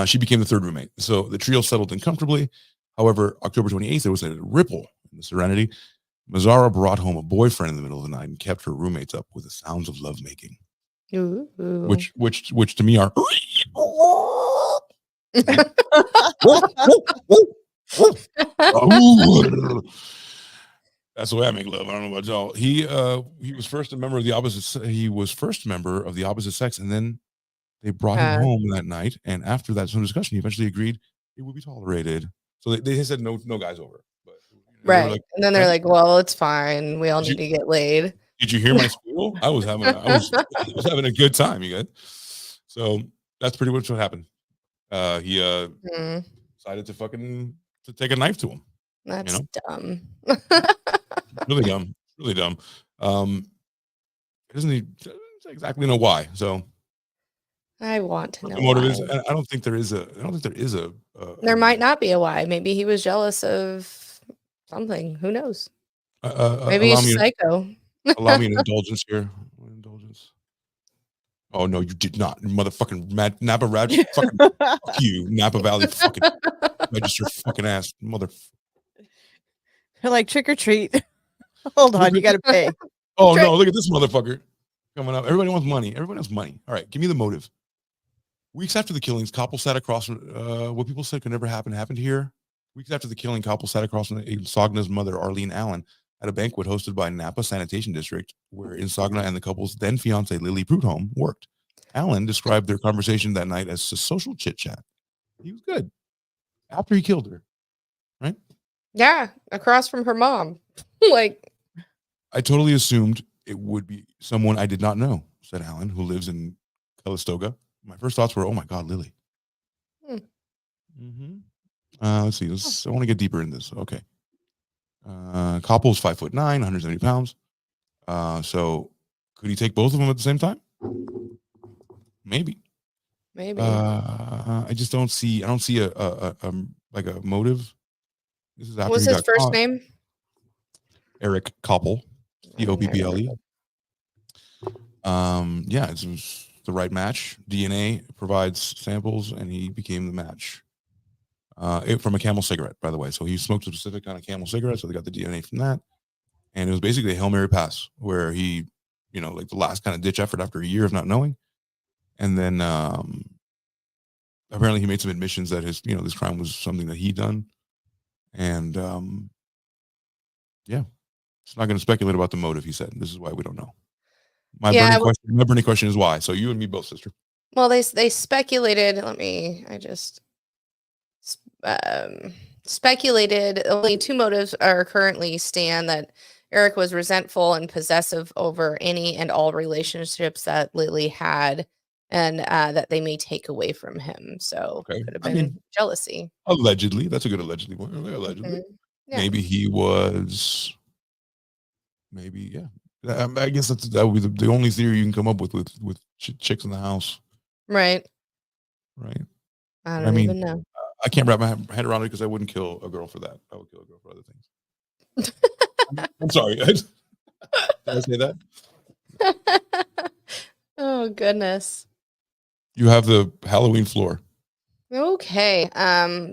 She became the third roommate. So the trio settled in comfortably. However, October 28th, there was a ripple in the serenity. Mazzara brought home a boyfriend in the middle of the night and kept her roommates up with the sounds of lovemaking. Which to me are that's the way I make love. I don't know about y'all. He was first a member of the opposite. He was first member of the opposite sex, and then they brought him home that night. And after that, some discussion, he eventually agreed it would be tolerated. So they said no guys over. But right, and then they're like, "Well, it's fine. We all need to get laid." Did you hear my spiel? I was having a good time, you guys. So that's pretty much what happened. He decided to take a knife to him. That's dumb. Really dumb. Really dumb. Doesn't exactly know why. So I want to know the motive is. why. I don't think there is a. There might not be a why. Maybe he was jealous of something. Who knows? Maybe he's psycho. Allow me an indulgence here. Indulgence. Oh no, you did not, motherfucking Napa Rad. Fucking fuck you, Napa Valley. Fucking register fucking ass, mother. They're like, trick or treat. Hold on, you got to pay. Oh no, look at this motherfucker coming up. Everybody wants money. Everybody wants money. All right, give me the motive. Weeks after the killings, Koppel sat across from what people said could never happen happened here. Weeks after the killing, Koppel sat across from Insogna's mother, Arlene Allen, at a banquet hosted by Napa Sanitation District, where Insogna and the couple's then fiance Lily Prudhomme worked. Allen described their conversation that night as a social chit chat. He was good after he killed her, right? Yeah, across from her mom. Like, I totally assumed it would be someone I did not know, said Alan, who lives in Calistoga. My first thoughts were, oh my God, Lily. Hmm. Mm-hmm. Let's see. I want to get deeper in this. Okay. Koppel's 5'9", 170 pounds. So could he take both of them at the same time? Maybe. I just don't see. I don't see a like a motive. This is after what's he his got first caught. name? Eric Koppel, Copple. Yeah, it was the right match. DNA provides samples, and he became the match. From a Camel cigarette, by the way. So he smoked a specific kind of Camel cigarette, so they got the DNA from that. And it was basically a Hail Mary pass where he, like the last kind of ditch effort after a year of not knowing. And then apparently he made some admissions that his, this crime was something that he'd done. And yeah, it's not going to speculate about the motive, he said. This is why we don't know. My burning question is why. So you and me both, sister. Well, they speculated. Speculated only two motives are currently stand: that Eric was resentful and possessive over any and all relationships that Lily had, and that they may take away from him. So Okay. could have been jealousy. Allegedly. That's a good allegedly. Allegedly. Mm-hmm. Yeah. Maybe he was. Maybe, yeah. I guess that would be the only theory you can come up with chicks in the house. Right. I don't even know. I can't wrap my head around it because I wouldn't kill a girl for that. I would kill a girl for other things. I'm sorry. Did I say that? Oh, goodness. You have the Halloween floor. Okay.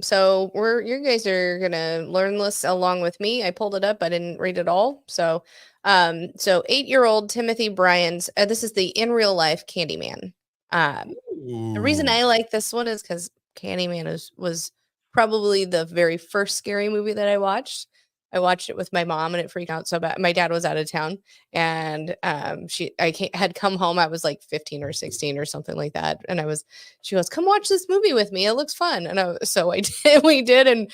So you guys are gonna learn this along with me. I pulled it up. I didn't read it all. So 8-year-old Timothy Bryan's. This is the in real life Candyman. The reason I like this one is because Candyman was probably the very first scary movie that I watched. I watched it with my mom and it freaked out so bad. My dad was out of town and I had come home. I was like 15 or 16 or something like that. And she goes, come watch this movie with me. It looks fun. And so I did, we did. And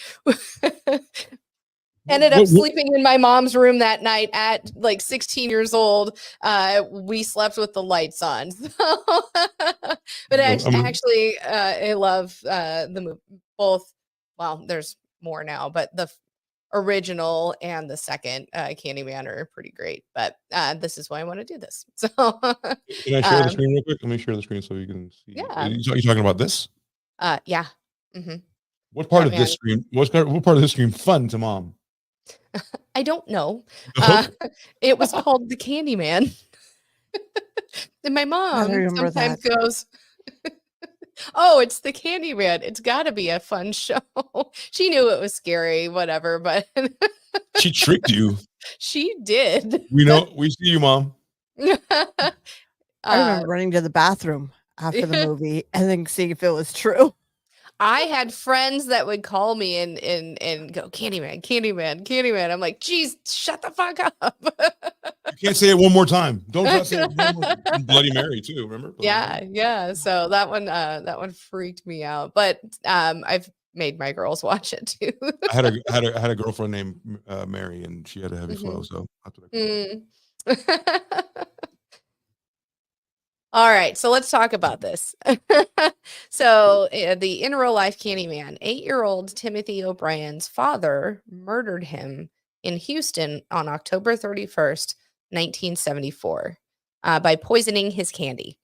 ended up sleeping in my mom's room that night at like 16 years old. We slept with the lights on. But actually, I love the movie. Both. Well, there's more now, but the original and the second Candyman are pretty great. But this is why I want to do this. So can I share the screen real quick? Let me share the screen so you can see. Yeah. Are you talking about this? Yeah. Mm-hmm. What part of this screen? What part of this screen fun to mom? I don't know. It was called the Candyman. And my mom sometimes goes, oh, it's the Candyman. It's got to be a fun show. She knew it was scary, whatever, but she tricked you. She did. We see you, Mom. I remember running to the bathroom after the movie and then seeing if it was true. I had friends that would call me and go, Candyman, Candyman, Candyman. I'm like, geez, shut the fuck up. You can't say it one more time. Don't try to say it one more time. Bloody Mary too, remember? Yeah. So that one freaked me out. But I've made my girls watch it too. I had a girlfriend named Mary, and she had a heavy flow. So that's what I All right, so let's talk about this. So the in real life Candyman, 8-year-old Timothy O'Brien's father murdered him in Houston on October 31st, 1974, by poisoning his candy.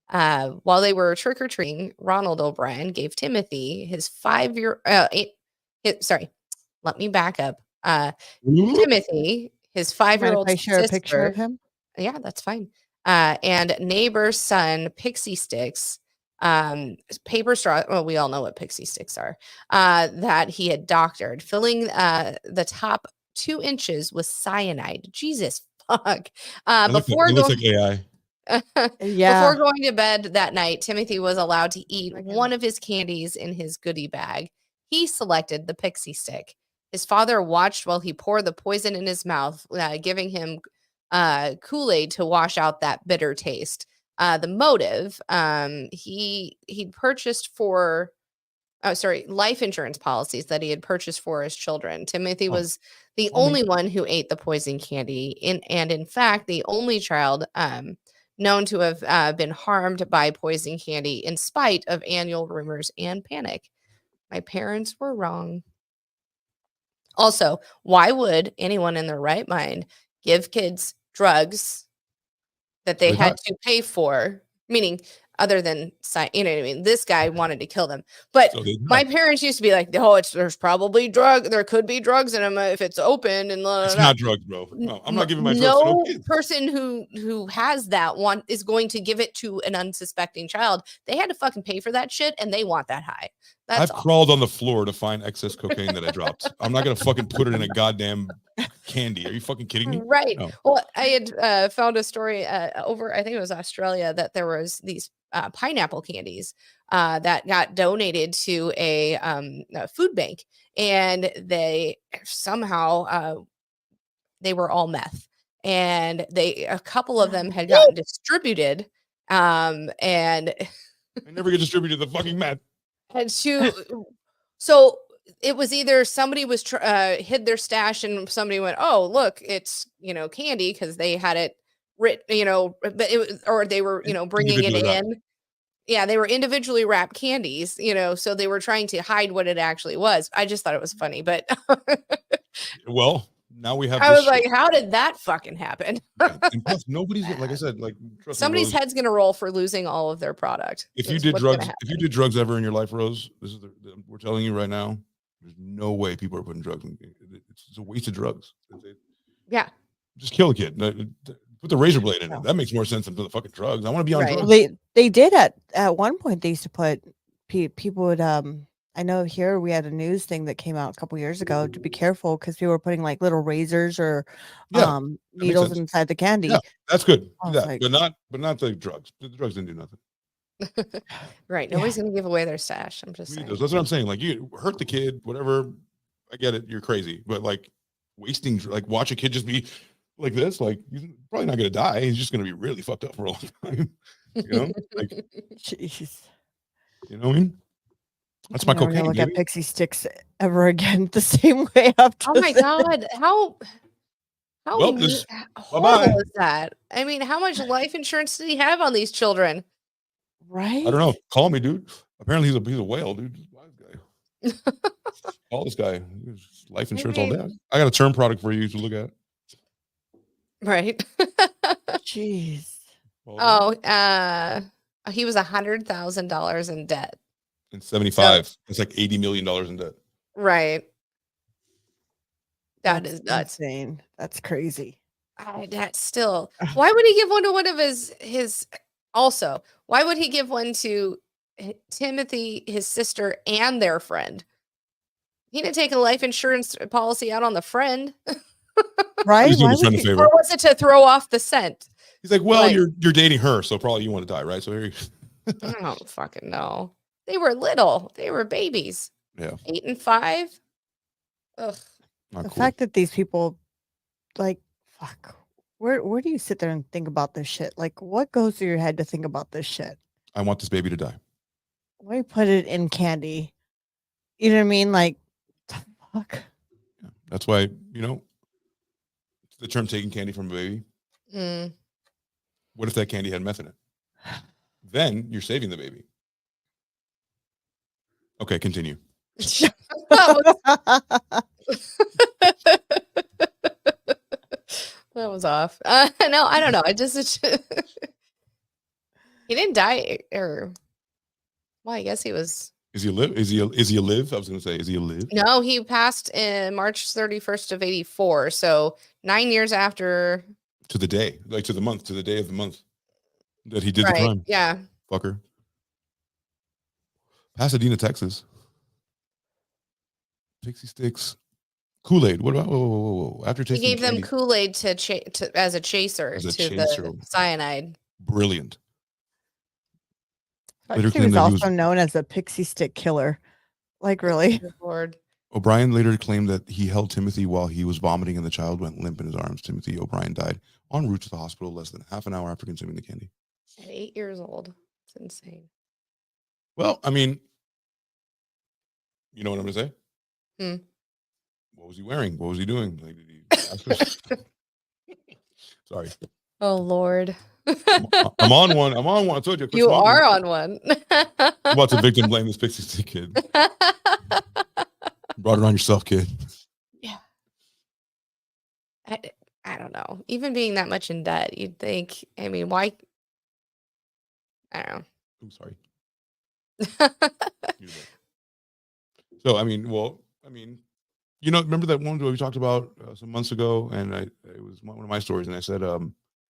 While they were trick-or-treating, Ronald O'Brien gave Timothy his 5-year let me back up. Timothy, his 5-year-old sister. Share a picture of him? Yeah, that's fine. And neighbor's son, Pixie Sticks, paper straw. Well, we all know what Pixie Sticks are. That he had doctored, filling the top 2 inches with cyanide. Jesus fuck. Before going to bed that night, Timothy was allowed to eat one of his candies in his goodie bag. He selected the Pixie Stick. His father watched while he poured the poison in his mouth, giving him Kool-Aid to wash out that bitter taste. The motive, he purchased for life insurance policies that he had purchased for his children. Timothy Oh, was the funny. only one who ate the poison candy, and in fact, the only child known to have been harmed by poison candy in spite of annual rumors and panic. My parents were wrong. Also, why would anyone in their right mind give kids drugs that they They had died. to pay for? Meaning, other than, you know what I mean? This guy wanted to kill them. But So they my died. parents used to be like, oh, there's probably there could be drugs in them if it's open and blah, It's blah, blah. not drugs, bro. No, I'm not giving my drugs to no No kids. person who has that one is going to give it to an unsuspecting child. They had to fucking pay for that shit, and they want that high. That's I've all. crawled on the floor to find excess cocaine that I dropped. I'm not gonna fucking put it in a goddamn candy. Are you fucking kidding me? Right. No. Well, I had found a story over, I think it was Australia, that there was these pineapple candies that got donated to a food bank, and they somehow they were all meth, and a couple of them had gotten distributed, and I never get distributed the fucking meth. and so it was either somebody was hid their stash and somebody went, oh look, it's candy, because they had it written, but it was, or they were bringing it Individually wrapped. in. Yeah, they were individually wrapped candies, so they were trying to hide what it actually was. I just thought it was funny, but Well, now we have I this was like, shit. how did that fucking happen? Yeah, and plus, nobody's like I said, like trust me, Somebody's Rose, head's gonna roll for losing all of their product. if you is did what's gonna drugs, if you happen. did drugs ever in your life, Rose, this is we're telling you right now. There's no way people are putting drugs in. It's a waste of drugs. Yeah, Just kill a kid. Put the razor blade in it. That makes more sense than the fucking drugs. I want to be on Right. drugs. Well, they did at one point. They used to put people would I know here we had a news thing that came out a couple years ago to be careful because people were putting like little razors or Yeah, needles sense. inside the candy. Yeah, that's good. I Do was that, like- but not the drugs. The drugs didn't do nothing. right. Nobody's gonna give away their stash. I'm just saying. That's what I'm saying. Like you hurt the kid, whatever. I get it. You're crazy, but like wasting, like watch a kid just be like this. Like he's probably not gonna die. He's just gonna be really fucked up for a long time. Like Jeez. you know what I mean? That's my I'm never gonna cocaine, look baby. at Pixie Sticks ever again the same way after. Oh my this. god, how Well, this- horrible bye-bye. is that? I mean, how much life insurance did he have on these children? Right? I don't know. Call me, dude. Apparently he's a whale, dude. This wise guy. Call this guy. He's life insurance all day. I got a term product for you to look at. Right. Jeez. Hold on. Oh, he was $100,000 in debt. And 75. It's like $80 million in debt. Right. That That's is nuts. insane. That's crazy. That's still. Why would he give one to one of his? Also, why would he give one to Timothy, his sister, and their friend? He didn't take a life insurance policy out on the friend, Right? He's doing Why his friend a would you- favor. or was it to throw off the scent? He's like, well, Like- you're dating her, so probably you want to die, right? So here you I don't fucking know. They were little. They were babies. Yeah. 8 and 5. Ugh. not the cool. fact that these people like fuck. Where do you sit there and think about this shit? Like what goes through your head to think about this shit? I want this baby to die. Why put it in candy? You know what I mean? Like the fuck. Yeah. That's why, the term taking candy from a baby. Mm. What if that candy had meth in it? Then you're saving the baby. Okay, continue. That was off. No, I don't know. I just he didn't die, or well, I guess he was. Is he alive? Is he alive? I was gonna say, is he alive? No, he passed in March 31st of 84. So 9 years after. To the day, like to the month, to the day of the month that he did the Right. crime. Yeah. Fucker. Pasadena, Texas. Pixie Sticks. Kool-Aid. What about whoa. After He tasting gave them candy, Kool-Aid as a chaser As a to chaser. the cyanide. brilliant. Like, Later he claimed was that he also was- known as a pixie stick killer. Like really? Good Lord. O'Brien later claimed that he held Timothy while he was vomiting and the child went limp in his arms. Timothy O'Brien died en route to the hospital less than half an hour after consuming the candy. At 8 years old. It's insane. Well, I mean, You know what I'm gonna say? Hmm. What was he wearing? What was he doing? Like, did he ask her? Sorry. Oh Lord. I'm on one. I'm on one. I told you. I quit You smoking. are on one. I'm about to victim blame this pixie stick kid. You brought it on yourself, kid. I don't know. Even being that much in debt, you'd think, I mean, why? I don't I'm sorry. know. You're right. So, I mean, you know, remember that one we talked about some months ago, and it was one of my stories, and I said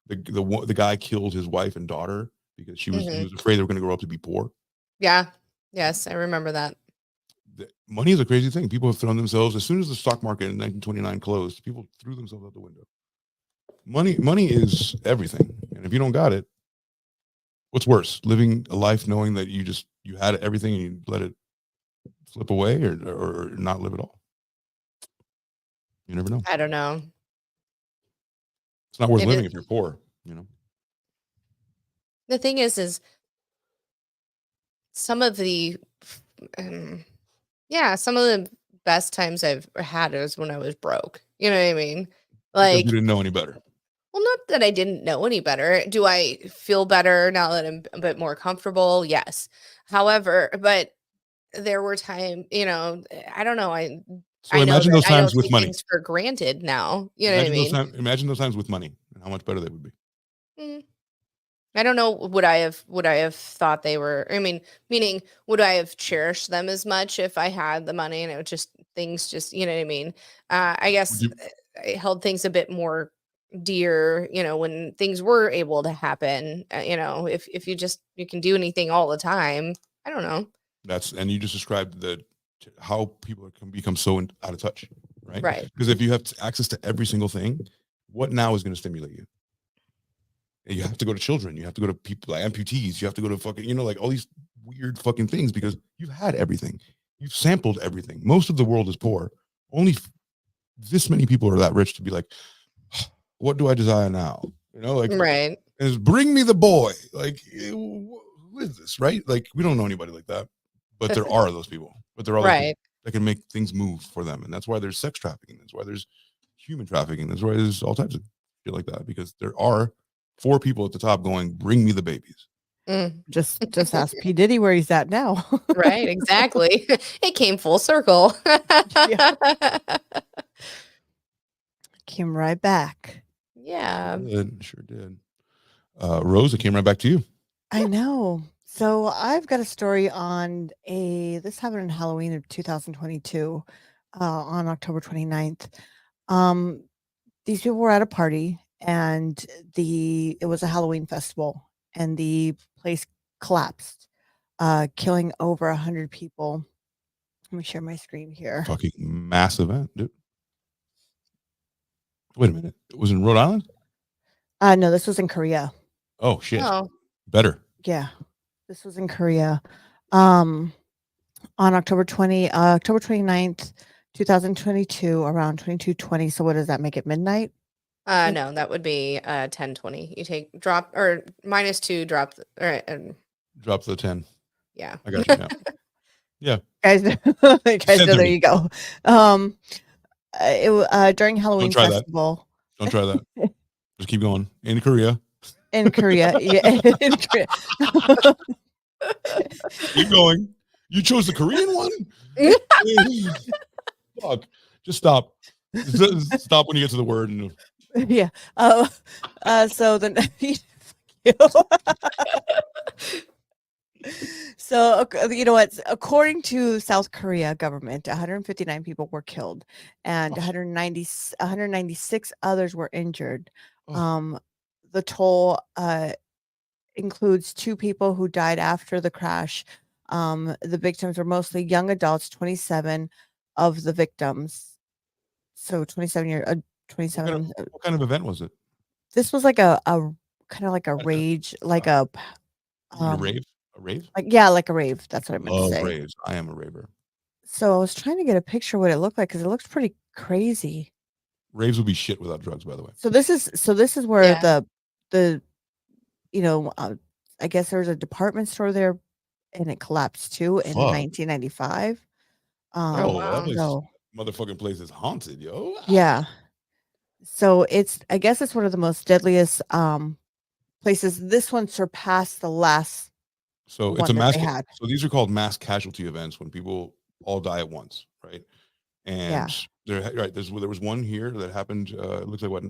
the guy killed his wife and daughter because he was afraid they were going to grow up to be poor. Yeah. Yes, I remember that. Money is a crazy thing. People have thrown themselves as soon as the stock market in 1929 closed. People threw themselves out the window. Money is everything, and if you don't got it, what's worse? Living a life knowing that you had everything and you let it slip away, or not live at all. You never know. I don't know. It's not worth If living it- if you're poor. You know. The thing is some of the, some of the best times I've had is when I was broke. You know what I mean? Because Like, you didn't know any better. well, not that I didn't know any better. Do I feel better now that I'm a bit more comfortable? Yes. However, but there were times, I don't know. So I know imagine that those I don't times with take money. things for granted now. You know what I mean? Imagine those times with money and how much better they would be. Mm. I don't know. Would I have thought they were? I mean, meaning, would I have cherished them as much if I had the money and it was just things? Just you know what I mean? I guess you- I held things a bit more dear. When things were able to happen. If you can do anything all the time. I don't know. And you just described how people can become so out of touch, right? Right. Because if you have access to every single thing, what now is going to stimulate you? And you have to go to children. You have to go to people like amputees. You have to go to fucking, like all these weird fucking things because you've had everything. You've sampled everything. Most of the world is poor. Only this many people are that rich to be like, what do I desire now? Like, Right. is bring me the boy. Like, who is this, right? Like, we don't know anybody like that, but there are those people. But there are those people Right. that can make things move for them, and that's why there's sex trafficking. That's why there's human trafficking. That's why there's all types of shit like that because there are 4 people at the top going, "Bring me the babies." Mm. Just ask P Diddy where he's at now. Right. Exactly. It came full circle. Came right back. Yeah. It sure did. Rose, it came right back to you. I know. So I've got a story on this happened in Halloween of 2022, on October 29th. These people were at a party and it was a Halloween festival and the place collapsed, killing over 100 people. Let me share my screen here. Fucking mass event, dude. Wait a minute. It was in Rhode Island? No, this was in Korea. Oh shit. Oh. Better. Yeah, this was in Korea. On October 29th, 2022, around 22:20. So what does that make it, midnight? No, that would be 10:20. You take drop or -2 drop. All right. Drop the 10. Yeah. I got you now. Yeah. Guys, there you go. During Halloween try that. festival Don't try that. Just keep going. In Korea. in Korea. Yeah, in Korea. Keep going. You chose the Korean one? Fuck. Just stop. Stop when you get to the word. And Yeah. So then So you know what? According to South Korea government, 159 people were killed and 196 others were injured. Oh. The toll includes 2 people who died after the crash. The victims were mostly young adults, 27 of the victims. So 27. what kind of event was it? This was like a kind of like a rage, like a A rave? A rave? like a rave. That's what I meant to Love say. raves. I am a raver. So I was trying to get a picture of what it looked like because it looks pretty crazy. Raves would be shit without drugs, by the way. So this is where Yeah. the I guess there was a department store there and it collapsed too in Fuck. 1995. Oh, wow. that place, So motherfucking place is haunted, yo. yeah. So I guess it's one of the most deadliest places. This one surpassed the last So it's one a that mass. they had. So these are called mass casualty events when people all die at once, right? Yeah. And there was one here that happened. It looks like what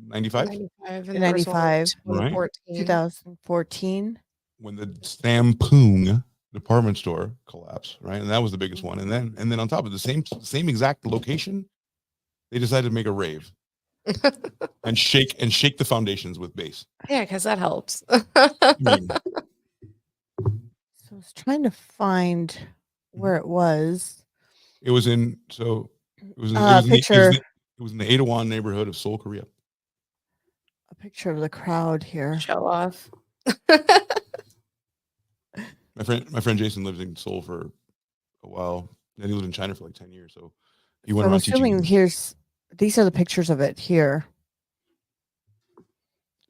95, 95 In and there was one in 95, right? 2014. 2014. When the Sampoong department store collapsed, right? And that was the biggest one. And then on top of the same exact location, they decided to make a rave and shake the foundations with bass. Yeah, because that helps. I mean, So I was trying to find where it was. it was in so it was in, it Uh, was in the, picture it was in the Itaewon neighborhood of Seoul, Korea. a picture of the crowd here. Show off. My friend Jason lives in Seoul for a while. Then he lived in China for like 10 years. So he So went I'm around teaching. assuming these are the pictures of it here.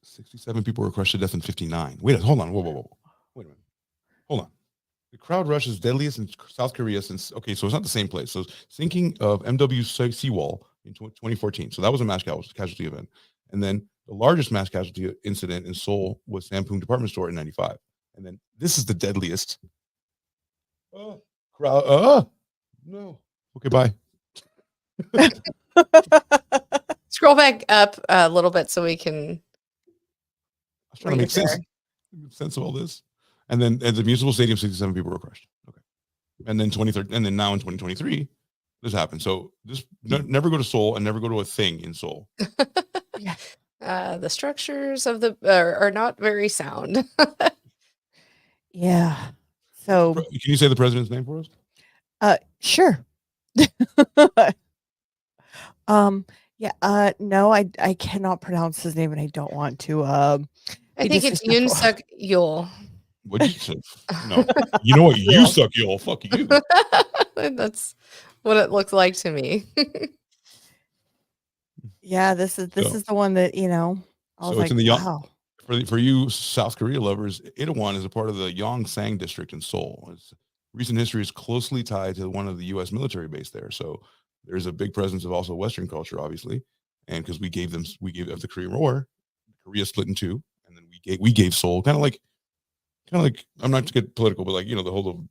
67 people were crushed to death in 59. Hold on. Whoa. Wait a minute. Hold on. The crowd rush is deadliest in South Korea since, okay, so it's not the same place. So sinking of MW seawall in 2014. So that was a mass casualty event. And then the largest mass casualty incident in Seoul was Sampoong department store in 95. And then this is the deadliest. Crowd. No. Okay, bye. Scroll back up a little bit so we can. I was trying to make sense of all this. And then at the Municipal Stadium, 67 people were crushed. Okay. And then 2013, and then now in 2023, this happened. So just never go to Seoul and never go to a thing in Seoul. The structures of the are not very sound. Yeah. So Can you say the president's name for us? sure. No, I cannot pronounce his name and I don't want to I be think it's Yoon disrespectful. Suk Yeol. What'd you say? No. You know what? You suck, y'all. Fuck you. That's what it looked like to me. Yeah, this is the one that, I was So like, it's in the wow. for you South Korea lovers, Itaewon is a part of the Yongsan district in Seoul. Its recent history is closely tied to one of the U.S. military base there. So there's a big presence of also Western culture, obviously, and because we gave after the Korean War, Korea split in two, and then we gave Seoul kind of like I'm not to get political, but like the whole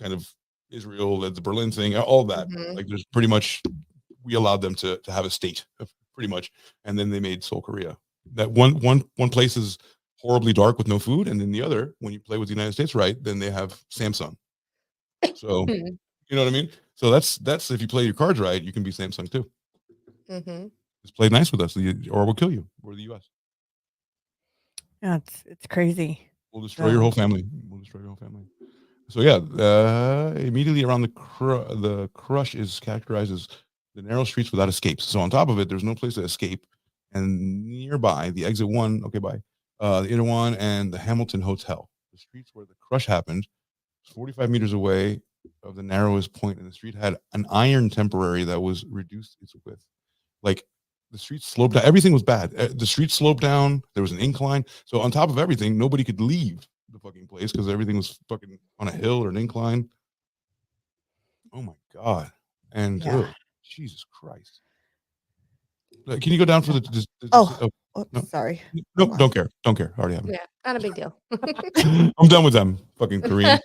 kind of Israel, the Berlin thing, all that. Mhm. Like there's pretty much we allowed them to have a state, pretty much, and then they made Seoul, Korea. That one place is horribly dark with no food, and then the other, when you play with the United States, right, then they have Samsung. So you know what I mean. So that's if you play your cards right, you can be Samsung too. Mm-hmm. Just play nice with us, or we'll kill you. We're the U.S. Yeah, it's crazy. We'll destroy your whole family. So yeah, immediately around the crush is characterized as the narrow streets without escapes. So on top of it, there's no place to escape, and nearby the exit one, the Itaewon and the Hamilton Hotel, the streets where the crush happened, 45 meters away of the narrowest point, and the street had an iron temporary that was reduced its width. Like the street sloped down. Everything was bad. The street sloped down. There was an incline. So on top of everything, nobody could leave the fucking place because everything was fucking on a hill or an incline. Oh my God. And Jesus Christ. Can you go down for no. Sorry. No, don't care. Already happened. Yeah, not a big deal. I'm done with them. Fucking Koreans.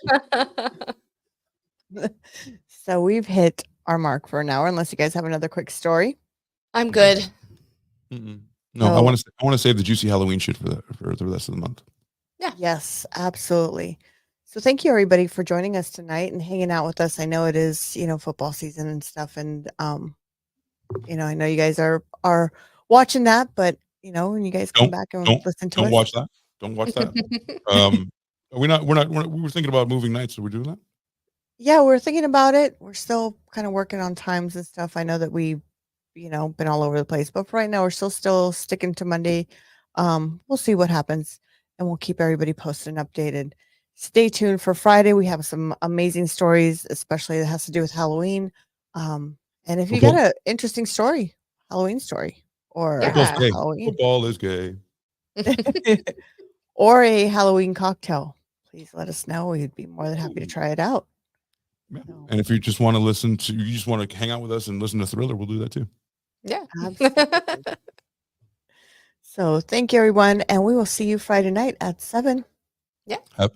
So we've hit our mark for an hour, unless you guys have another quick story. I'm good. No, I want to save the juicy Halloween shit for the rest of the month. Yeah. Yes, absolutely. So thank you everybody for joining us tonight and hanging out with us. I know it is, football season and stuff, and I know you guys are watching that, but when you guys come back and listen to us, don't watch that. Don't watch that. We were thinking about moving nights, so we're doing that. Yeah, we're thinking about it. We're still kind of working on times and stuff. I know that we've been all over the place, but for right now we're still sticking to Monday. We'll see what happens, and we'll keep everybody posted and updated. Stay tuned for Friday. We have some amazing stories, especially that has to do with Halloween. And if you got an interesting story, Halloween story, or Halloween, football is gay, or a Halloween cocktail, please let us know. We'd be more than happy to try it out. Yeah. So- And if you just want to listen to, you just want to hang out with us and listen to Thriller, we'll do that too. Yeah. Absolutely. So thank you, everyone, and we will see you Friday night at 7.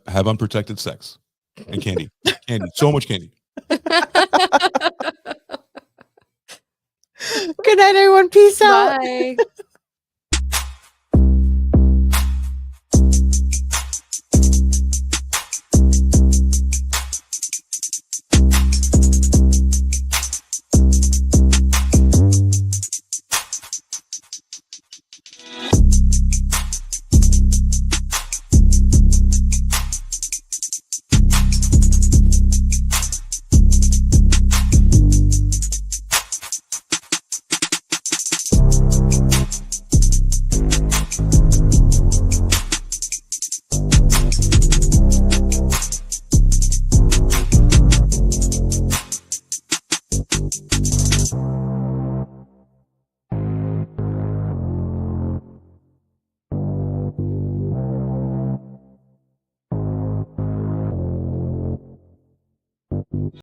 Have unprotected sex and candy. Candy. So much candy. Good night, everyone. Peace out. Bye.